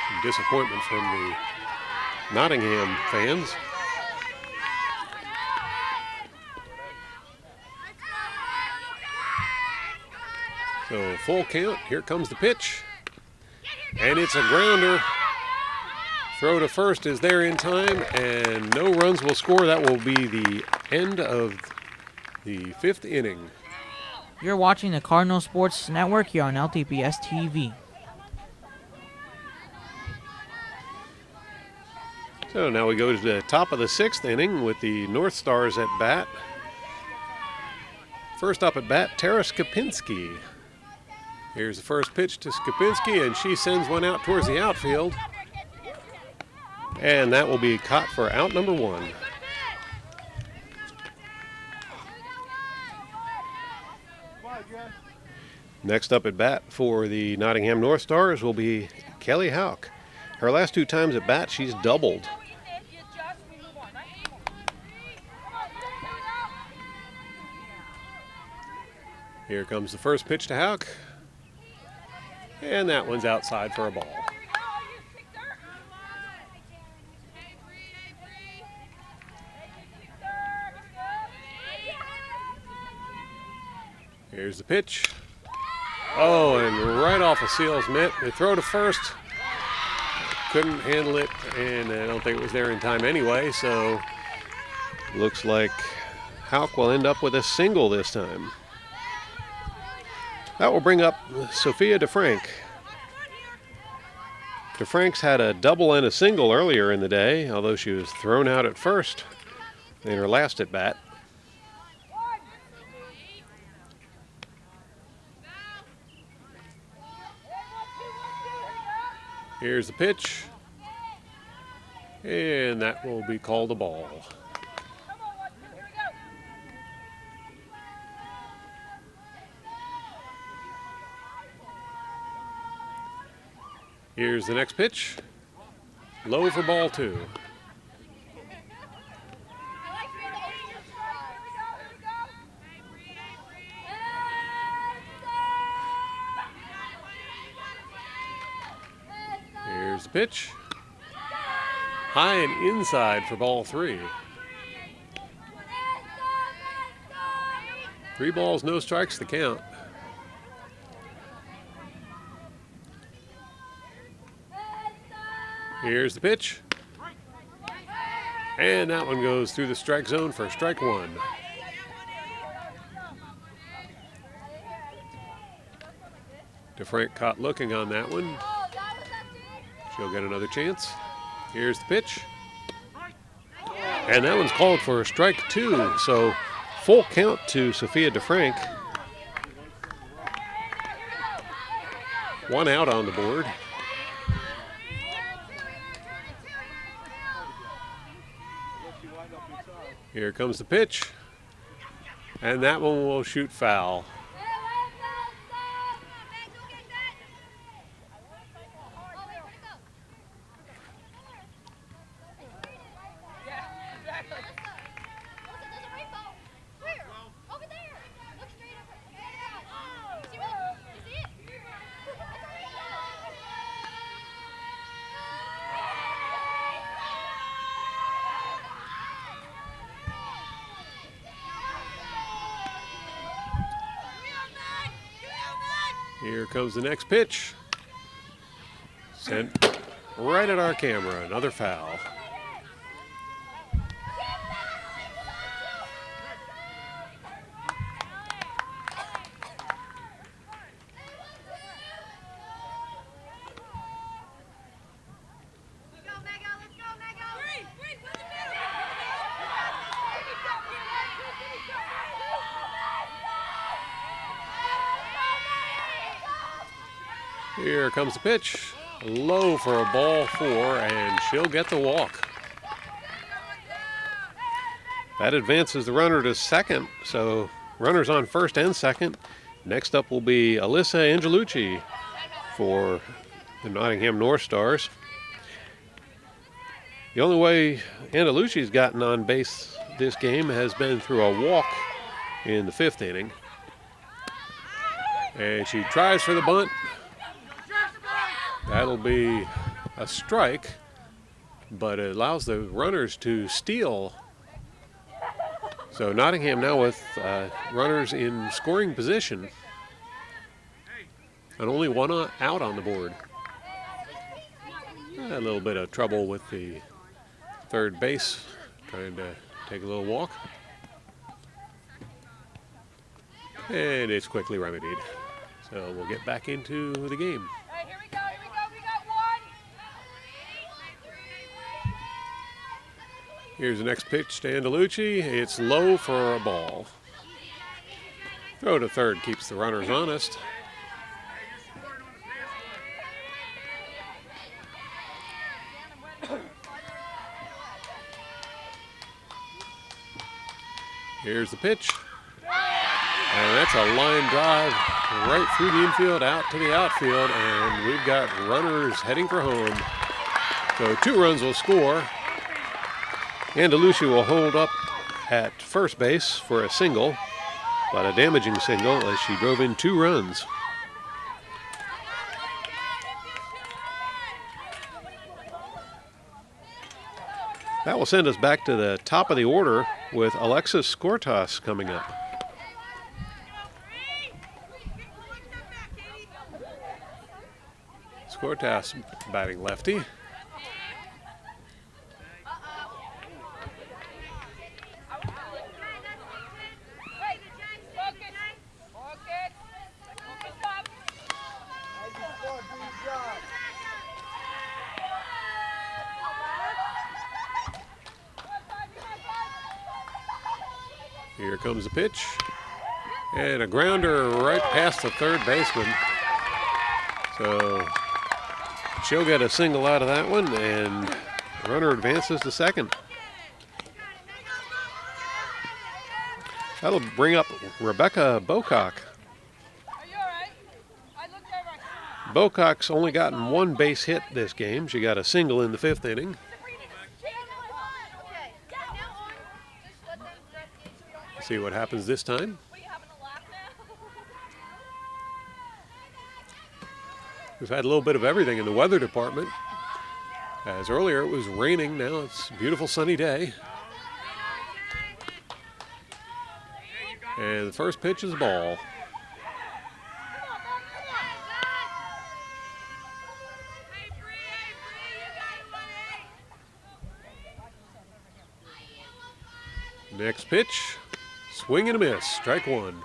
Some disappointment from the Nottingham fans. So full count. Here comes the pitch. And it's a grounder. Throw to first is there in time, and no runs will score. That will be the end of the 5th inning. You're watching the Cardinal Sports Network here on LTPS TV. So now we go to the top of the 6th inning with the North Stars at bat. First up at bat, Tara Skopinski. Here's the first pitch to Skopinski, and she sends one out towards the outfield. And that will be caught for out number 1. Next up at bat for the Nottingham North Stars will be Kelly Houck. Her last 2 times at bat, she's doubled. Here comes the first pitch to Houck. And that one's outside for a ball. Here's the pitch. Oh, and right off of Seal's mitt. They throw to first. Couldn't handle it, and I don't think it was there in time anyway, so looks like Hauk will end up with a single this time. That will bring up Sophia DeFrank. DeFrank's had a double and a single earlier in the day, although she was thrown out at first in her last at bat. Here's the pitch, and that will be called a ball. Here's the next pitch, low for ball 2. Here's the pitch. High and inside for ball 3. 3 balls, no strikes to count. Here's the pitch. And that one goes through the strike zone for strike 1. DeFrank caught looking on that one. She'll get another chance. Here's the pitch. And that one's called for strike 2. So full count to Sophia DeFrank. 1 out on the board. Here comes the pitch. And that one will shoot foul. Here comes the next pitch. Sent right at our camera. Another foul. Here comes the pitch. Low for a ball 4, and she'll get the walk. That advances the runner to second, so runners on first and second. Next up will be Alyssa Angelucci for the Nottingham North Stars. The only way Angelucci's gotten on base this game has been through a walk in the 5th inning. And she tries for the bunt. That'll be a strike, but it allows the runners to steal. So Nottingham now with runners in scoring position and only 1 out on the board. A little bit of trouble with the third base, trying to take a little walk. And it's quickly remedied. So we'll get back into the game. Here's the next pitch to Angelucci. It's low for a ball. Throw to third keeps the runners honest. Here's the pitch. And that's a line drive right through the infield, out to the outfield, and we've got runners heading for home. So 2 runs will score. Angelucci will hold up at first base for a single, but a damaging single as she drove in 2 runs. That will send us back to the top of the order with Alexis Skortas coming up. Cortas batting lefty. Here comes the pitch. And a grounder right past the third baseman. So she'll get a single out of that one, and the runner advances to second. That'll bring up Rebecca Bocock. Bocock's only gotten one base hit this game. She got a single in the 5th inning. See what happens this time. We've had a little bit of everything in the weather department. As earlier it was raining, now it's a beautiful sunny day. And the first pitch is a ball. Next pitch, swing and a miss, strike one.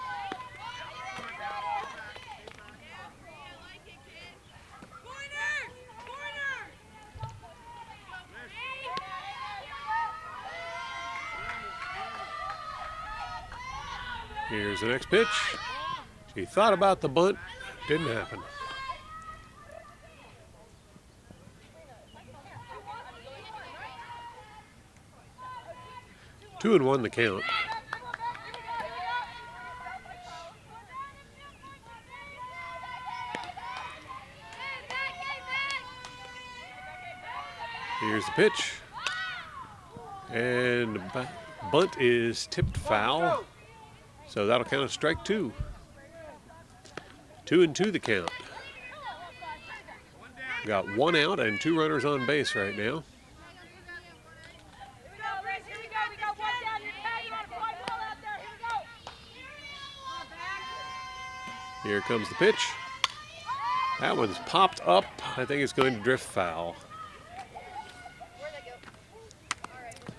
Here's the next pitch. She thought about the bunt, didn't happen. Two and one the count. Here's the pitch. And the bunt is tipped foul. So that'll count as strike two. 2 and 2 the count. Got one out and 2 runners on base right now. Here comes the pitch. That one's popped up. I think it's going to drift foul.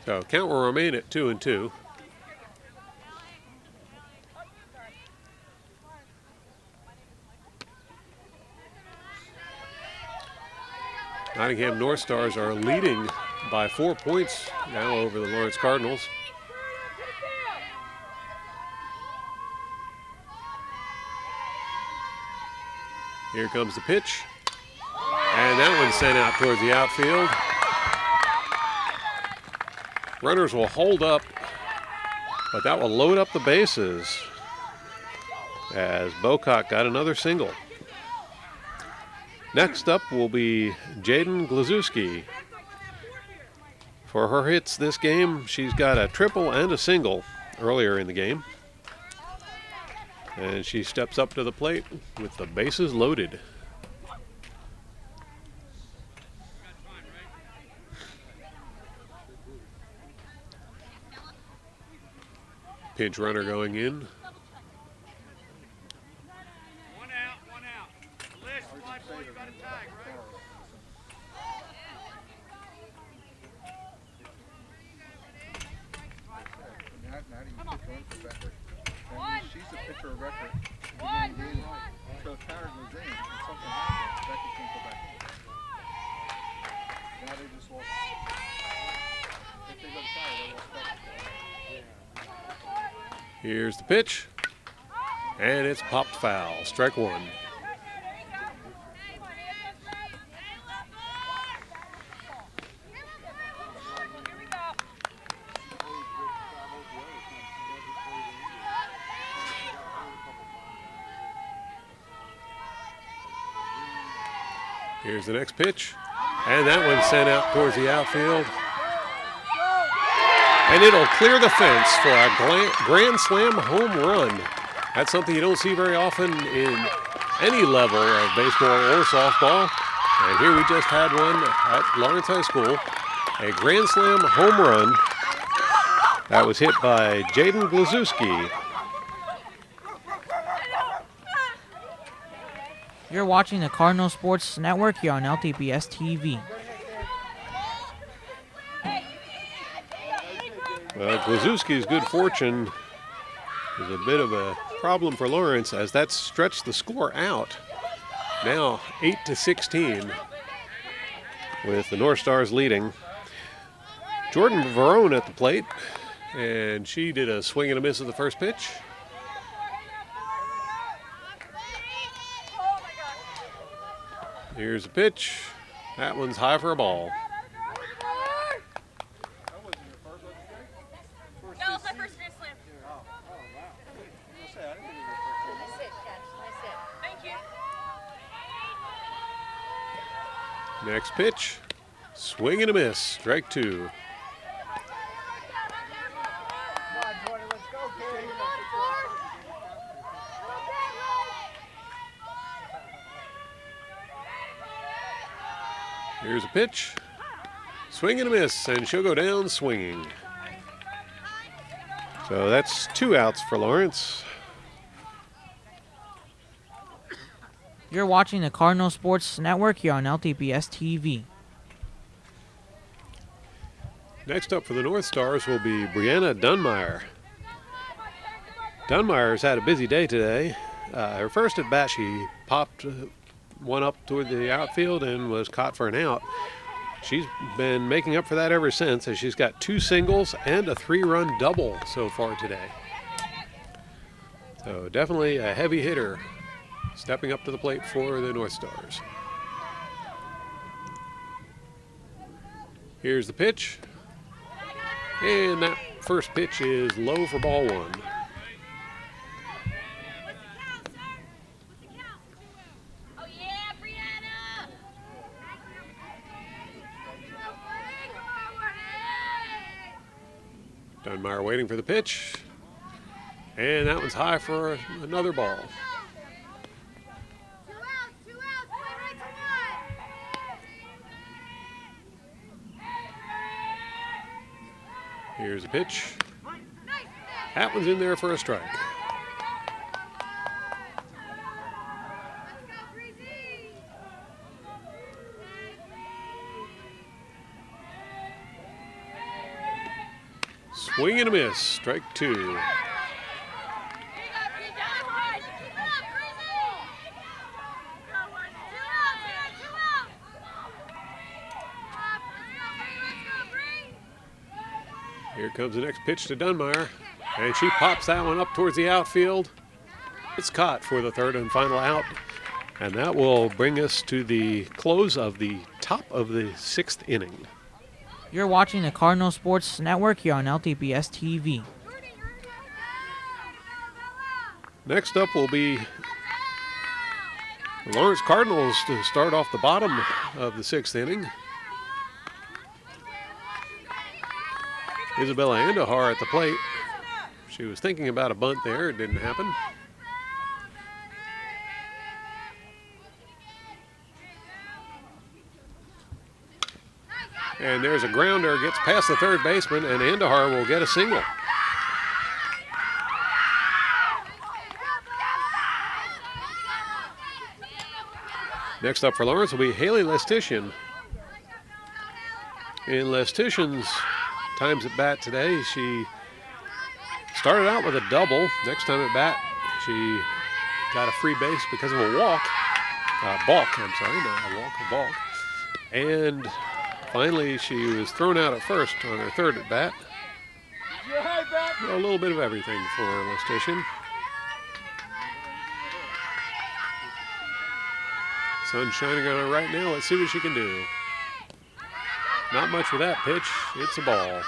So count will remain at 2 and 2. Nottingham North Stars are leading by 4 points now over the Lawrence Cardinals. Here comes the pitch. And that one's sent out towards the outfield. Runners will hold up, but that will load up the bases as Bocock got another single. Next up will be Jaden Glazewski. For her hits this game, she's got a triple and a single earlier in the game. And she steps up to the plate with the bases loaded. Pinch runner going in. She's a pitcher of record. So Tyler was in, and something happened. Becky can't go back in. Now they just lost. If they go to Tyler, they lost back. Here's the pitch. And it's popped foul. Strike one. Here's the next pitch. And that one's sent out towards the outfield. And it'll clear the fence for a grand slam home run. That's something you don't see very often in any level of baseball or softball. And here we just had one at Lawrence High School. A grand slam home run that was hit by Jaden Glazewski. You're watching the Cardinal Sports Network here on LTBS TV. Well, Glazewski's good fortune is a bit of a problem for Lawrence, as that's stretched the score out. Now 8-16 with the North Stars leading. Jordan Verone at the plate, and she did a swing and a miss at the first pitch. Here's a pitch. That one's high for a ball. That was my first grand slam. Thank you. Next pitch. Swing and a miss. Strike two. Here's a pitch. Swing and a miss, and she'll go down swinging. So that's 2 outs for Lawrence. You're watching the Cardinal Sports Network here on LTBS TV. Next up for the North Stars will be Brianna Dunmeyer. Dunmeyer's had a busy day today. Her first at bat, she popped one up toward the outfield and was caught for an out. She's been making up for that ever since, as she's got 2 singles and a 3-run double so far today. So definitely a heavy hitter stepping up to the plate for the North Stars. Here's the pitch. And that first pitch is low for ball 1. Dunmeyer waiting for the pitch, and that one's high for another ball. Here's a pitch. That one's in there for a strike. Swing and a miss, strike 2. Here comes the next pitch to Dunmeyer, and she pops that one up towards the outfield. It's caught for the 3rd and final out, and that will bring us to the close of the top of the 6th inning. You're watching the Cardinal Sports Network here on LTBS TV. Next up will be the Lawrence Cardinals to start off the bottom of the 6th inning. Isabella Andahar at the plate. She was thinking about a bunt there. It didn't happen. And there's a grounder, gets past the 3rd baseman, and Andahar will get a single. Next up for Lawrence will be Haley Lestitian. In Lestitian's times at bat today, she started out with a double. Next time at bat, she got a free base because of a walk. Balk, I'm sorry, not a walk, a balk. And finally, she was thrown out at first on her 3rd at bat. A little bit of everything for Lestitian. Sun's shining on her right now. Let's see what she can do. Not much with that pitch. It's a ball.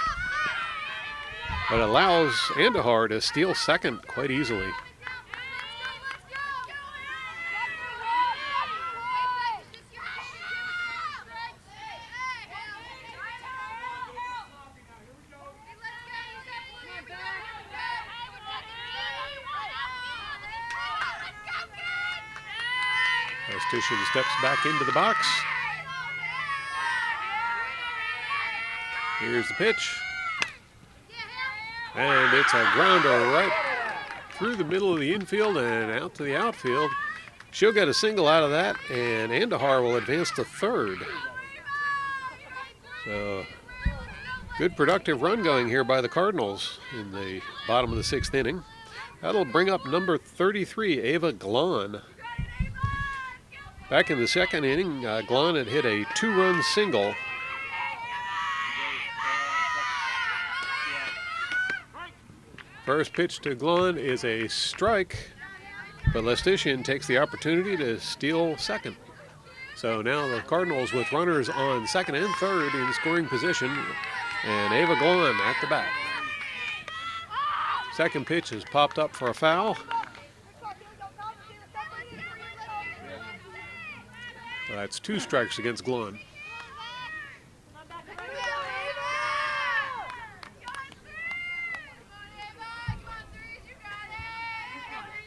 But allows Andahar to steal second quite easily. Lestitian steps back into the box. Here's the pitch. And it's a grounder right through the middle of the infield and out to the outfield. She'll get a single out of that, and Andahar will advance to third. So, good productive run going here by the Cardinals in the bottom of the 6th inning. That'll bring up number 33, Ava Glahn. Back in the 2nd inning, Glahn had hit a 2-run single. First pitch to Glahn is a strike, but Lestitian takes the opportunity to steal second. So now the Cardinals with runners on 2nd and 3rd in scoring position, and Ava Glahn at the bat. Second pitch is popped up for a foul. So that's 2 strikes against Glahn.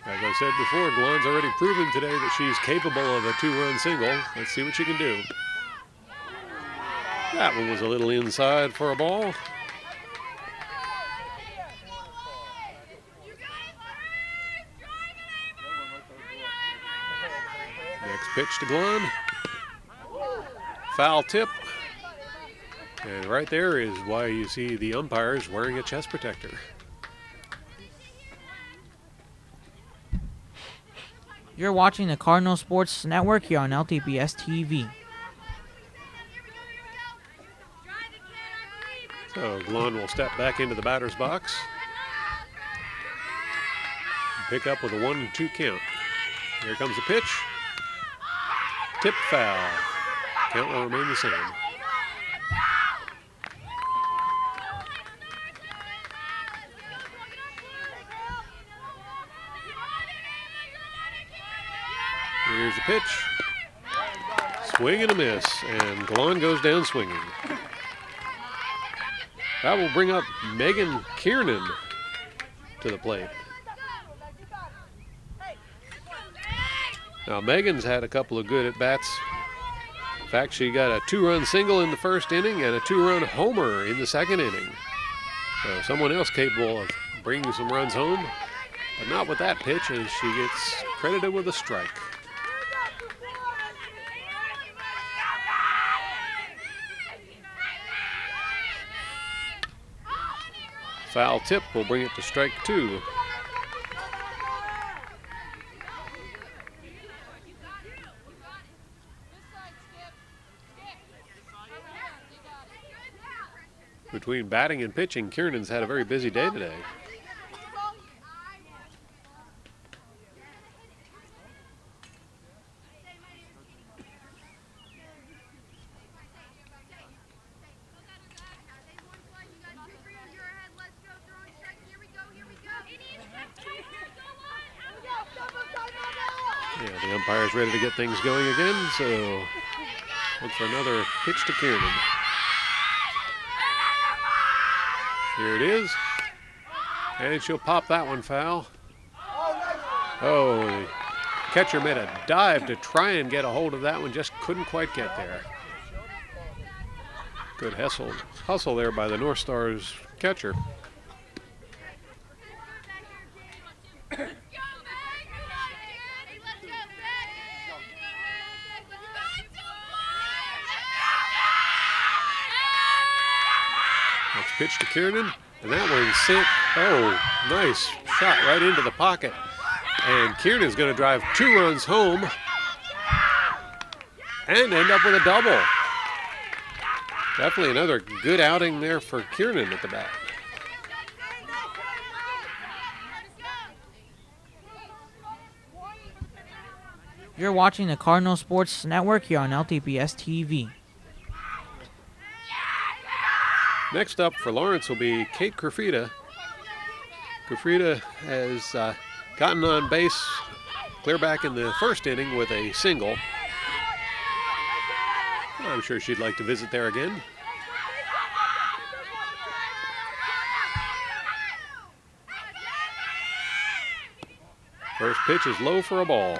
As I said before, Glahn's already proven today that she's capable of a 2-run single. Let's see what she can do. That one was a little inside for a ball. Next pitch to Glahn. Foul tip. And right there is why you see the umpires wearing a chest protector. You're watching the Cardinal Sports Network here on LTBS TV. So Glahn will step back into the batter's box. Pick up with a 1-2 count. Here comes the pitch. Tip foul. Count will remain the same. Here's the pitch. Swing and a miss, and Glahn goes down swinging. That will bring up Megan Kiernan to the plate. Now Megan's had a couple of good at-bats. In fact, she got a 2-run single in the 1st inning and a 2-run homer in the 2nd inning. So someone else capable of bringing some runs home, but not with that pitch, as she gets credited with a strike. Foul tip will bring it to strike 2. Between batting and pitching, Kiernan's had a very busy day today. Yeah, the umpire's ready to get things going again, so look for another pitch to Kiernan. Here it is. And she'll pop that one foul. Oh, the catcher made a dive to try and get a hold of that one, just couldn't quite get there. Good hustle there by the North Stars catcher. Next pitch to Kiernan, and that one sent, oh, nice shot right into the pocket. And Kiernan's going to drive 2 runs home and end up with a double. Definitely another good outing there for Kiernan at the bat. You're watching the Cardinal Sports Network here on LTBS TV. Next up for Lawrence will be Kate Crafida. Crafida has gotten on base clear back in the 1st inning with a single. I'm sure she'd like to visit there again. First pitch is low for a ball.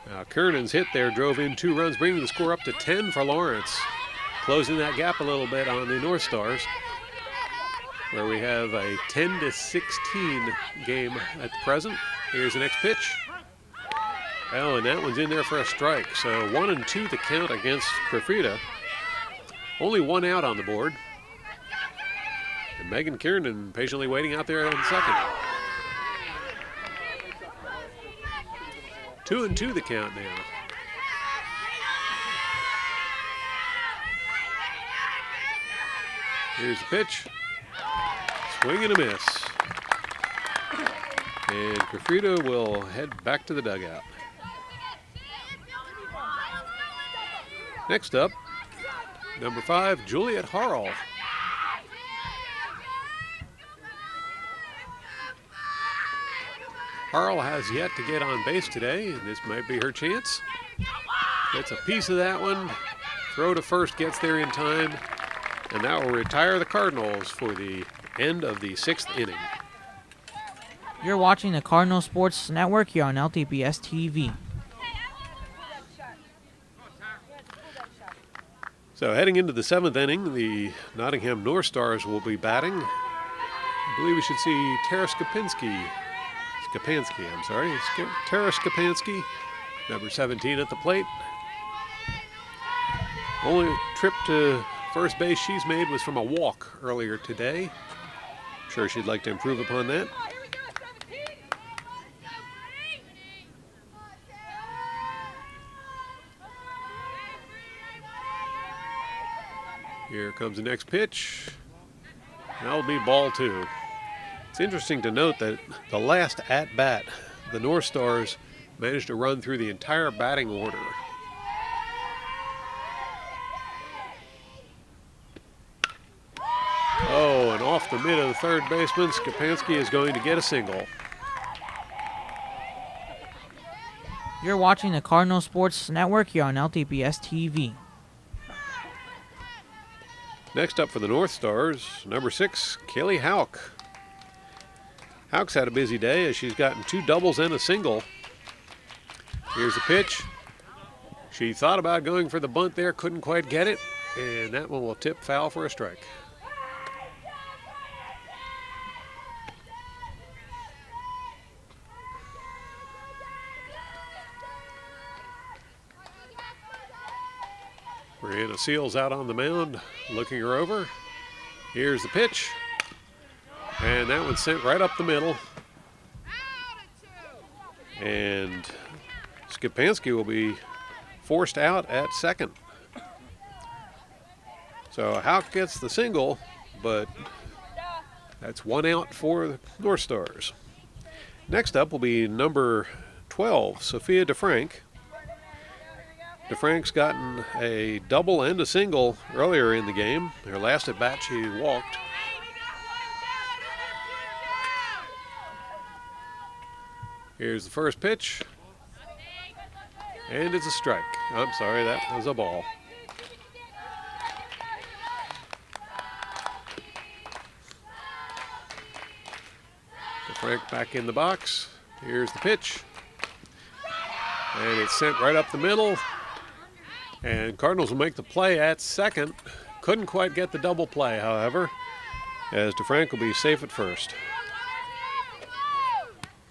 Now Kiernan's hit there drove in 2 runs, bringing the score up to 10 for Lawrence. Closing that gap a little bit on the North Stars. where we have a 10-16 game at the present. Here's the next pitch. Oh, and that one's in there for a strike. So 1-2 the count against Crafida. Only one out on the board. And Megan Kiernan patiently waiting out there on second. 2-2 the count now. Here's the pitch. Swing and a miss. And Crafida will head back to the dugout. Next up, number 5, Juliet Harrell. Harrell has yet to get on base today, and this might be her chance. Gets a piece of that one. Throw to first gets there in time, and that will retire the Cardinals for the end of the 6th inning. You're watching the Cardinal Sports Network here on LTBS TV. So heading into the 7th inning, the Nottingham North Stars will be batting. I believe we should see Tara Skapansky, Tara Skapansky, number 17 at the plate. Only trip to first base she's made was from a walk earlier today. I'm sure she'd like to improve upon that. Here comes the next pitch. That'll be ball 2. It's interesting to note that the last at-bat, the North Stars managed to run through the entire batting order. Oh, and off the mid of the third baseman, Skapansky is going to get a single. You're watching the Cardinal Sports Network here on LTBS TV. Next up for the North Stars, number 6, Kaylee Hauk. Hauk's had a busy day as she's gotten 2 doubles and a single. Here's the pitch. She thought about going for the bunt there, couldn't quite get it, and that one will tip foul for a strike. Brianna Seals out on the mound, looking her over. Here's the pitch. And that one's sent right up the middle. And Skapansky will be forced out at second. So Hauk gets the single, but that's 1 out for the North Stars. Next up will be number 12, Sophia DeFrank. DeFrank's gotten a double and a single earlier in the game. Her last at bat, she walked. Here's the first pitch. And it's a strike. I'm sorry, that was a ball. DeFrank back in the box. Here's the pitch. And it's sent right up the middle. And Cardinals will make the play at second. Couldn't quite get the double play, however, as DeFrank will be safe at first.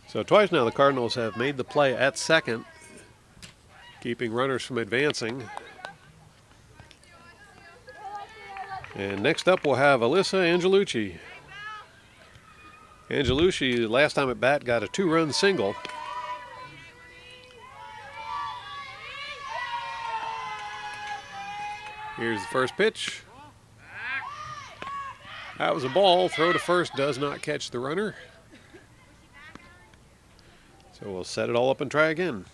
So twice now the Cardinals have made the play at second, keeping runners from advancing. And next up we'll have Alyssa Angelucci. Angelucci, last time at bat, got a 2-run single. Here's the first pitch. That was a ball. Throw to first does not catch the runner. So we'll set it all up and try again.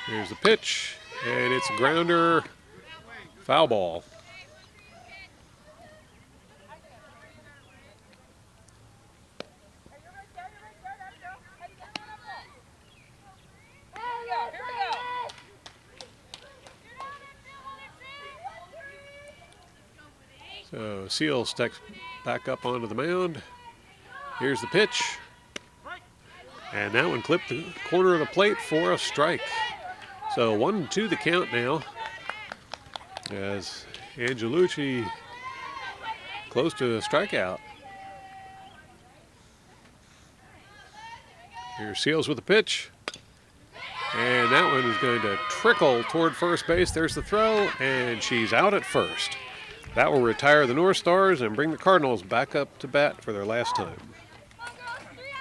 Here's the pitch, and it's a grounder, foul ball. So Seals steps back up onto the mound. Here's the pitch. And that one clipped the corner of the plate for a strike. So 1-2 the count now, as Angelucci close to a strikeout. Here's Seals with the pitch. And that one is going to trickle toward first base. There's the throw, and she's out at first. That will retire the North Stars and bring the Cardinals back up to bat for their last time.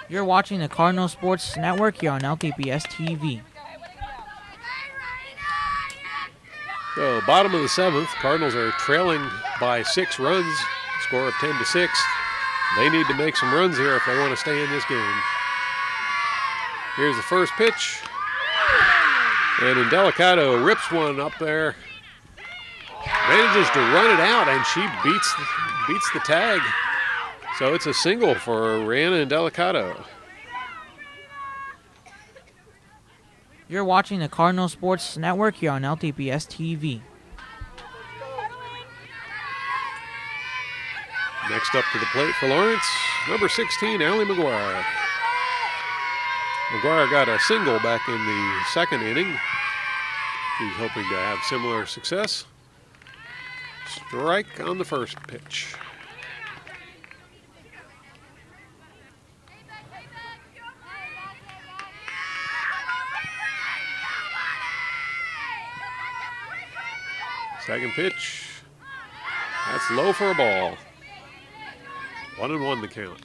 You're watching the Cardinal Sports Network here on LTPS TV. So bottom of the 7th, Cardinals are trailing by 6 runs, score of 10-6. They need to make some runs here if they want to stay in this game. Here's the first pitch. And Indelicado rips one up there. Manages to run it out, and she beats the tag. So it's a single for Rihanna Indelicado. You're watching the Cardinal Sports Network here on LTPS TV. Next up to the plate for Lawrence, number 16, Allie McGuire. McGuire got a single back in the 2nd inning. She's hoping to have similar success. Strike on the first pitch. Second pitch. That's low for a ball. 1-1 the count.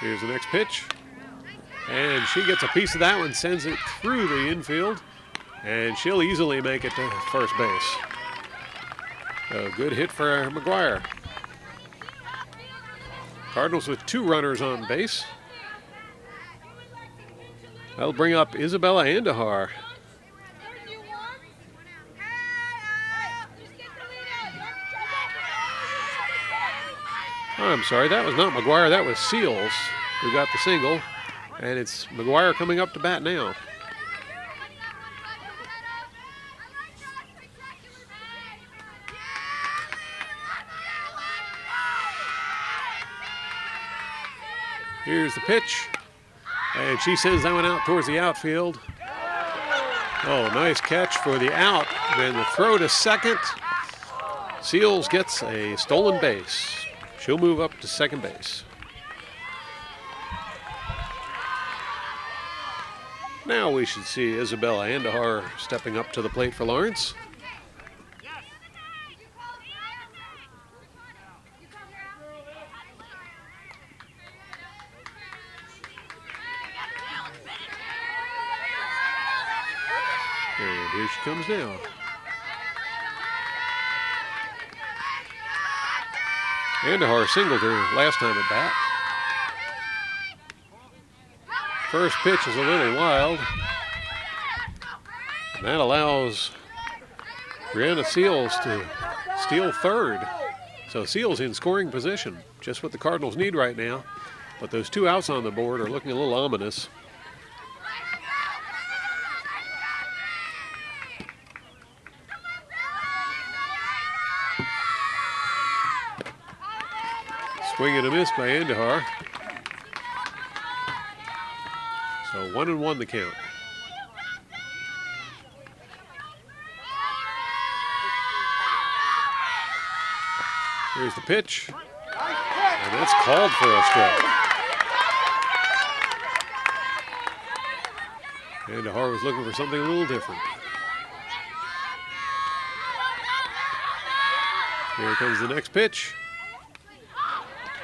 Here's the next pitch. And she gets a piece of that one, sends it through the infield, and she'll easily make it to first base. A good hit for McGuire. Cardinals with 2 runners on base. That'll bring up Isabella Andahar. Oh, I'm sorry, that was not McGuire, that was Seals who got the single. And it's McGuire coming up to bat now. Here's the pitch. And she sends that one out towards the outfield. Oh, nice catch for the out. Then the throw to second. Seals gets a stolen base. She'll move up to second base. Now we should see Isabella Andahar stepping up to the plate for Lawrence. And here she comes now. Andahar singled her last time at bat. First pitch is a little wild. And that allows Brianna Seals to steal third. So Seals in scoring position, just what the Cardinals need right now. But those 2 outs on the board are looking a little ominous. Swing and a miss by Andahar. So 1-1 the count. Here's the pitch. And that's called for a strike. Andahar was looking for something a little different. Here comes the next pitch.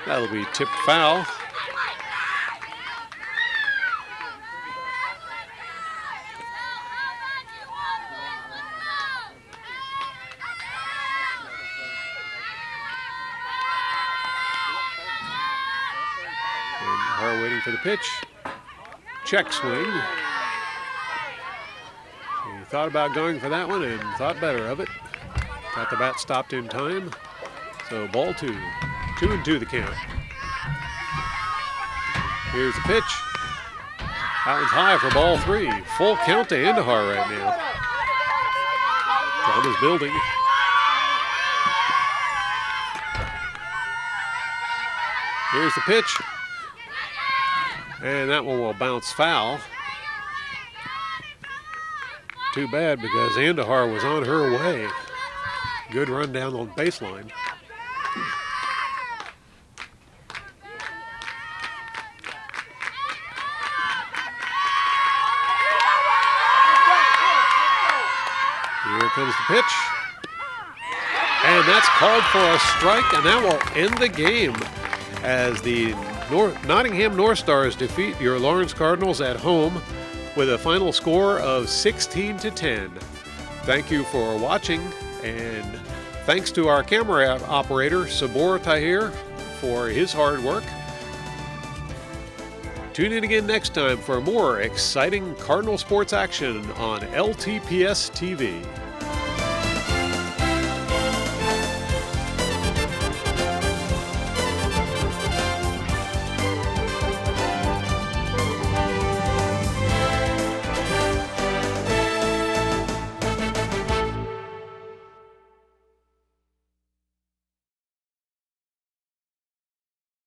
That'll be tipped foul. And waiting for the pitch. Check swing. He thought about going for that one and thought better of it. Got the bat stopped in time. So ball 2. 2-2 the count. Here's the pitch. That one's high for ball 3. Full count to Andahar right now. Drama's building. Here's the pitch. And that one will bounce foul. Too bad because Andahar was on her way. Good run down on baseline. Here comes the pitch. And that's called for a strike, and that will end the game as the Nottingham North Stars defeat your Lawrence Cardinals at home with a final score of 16-10. Thank you for watching, and thanks to our camera operator, Sabor Tahir, for his hard work. Tune in again next time for more exciting Cardinal sports action on LTPS TV.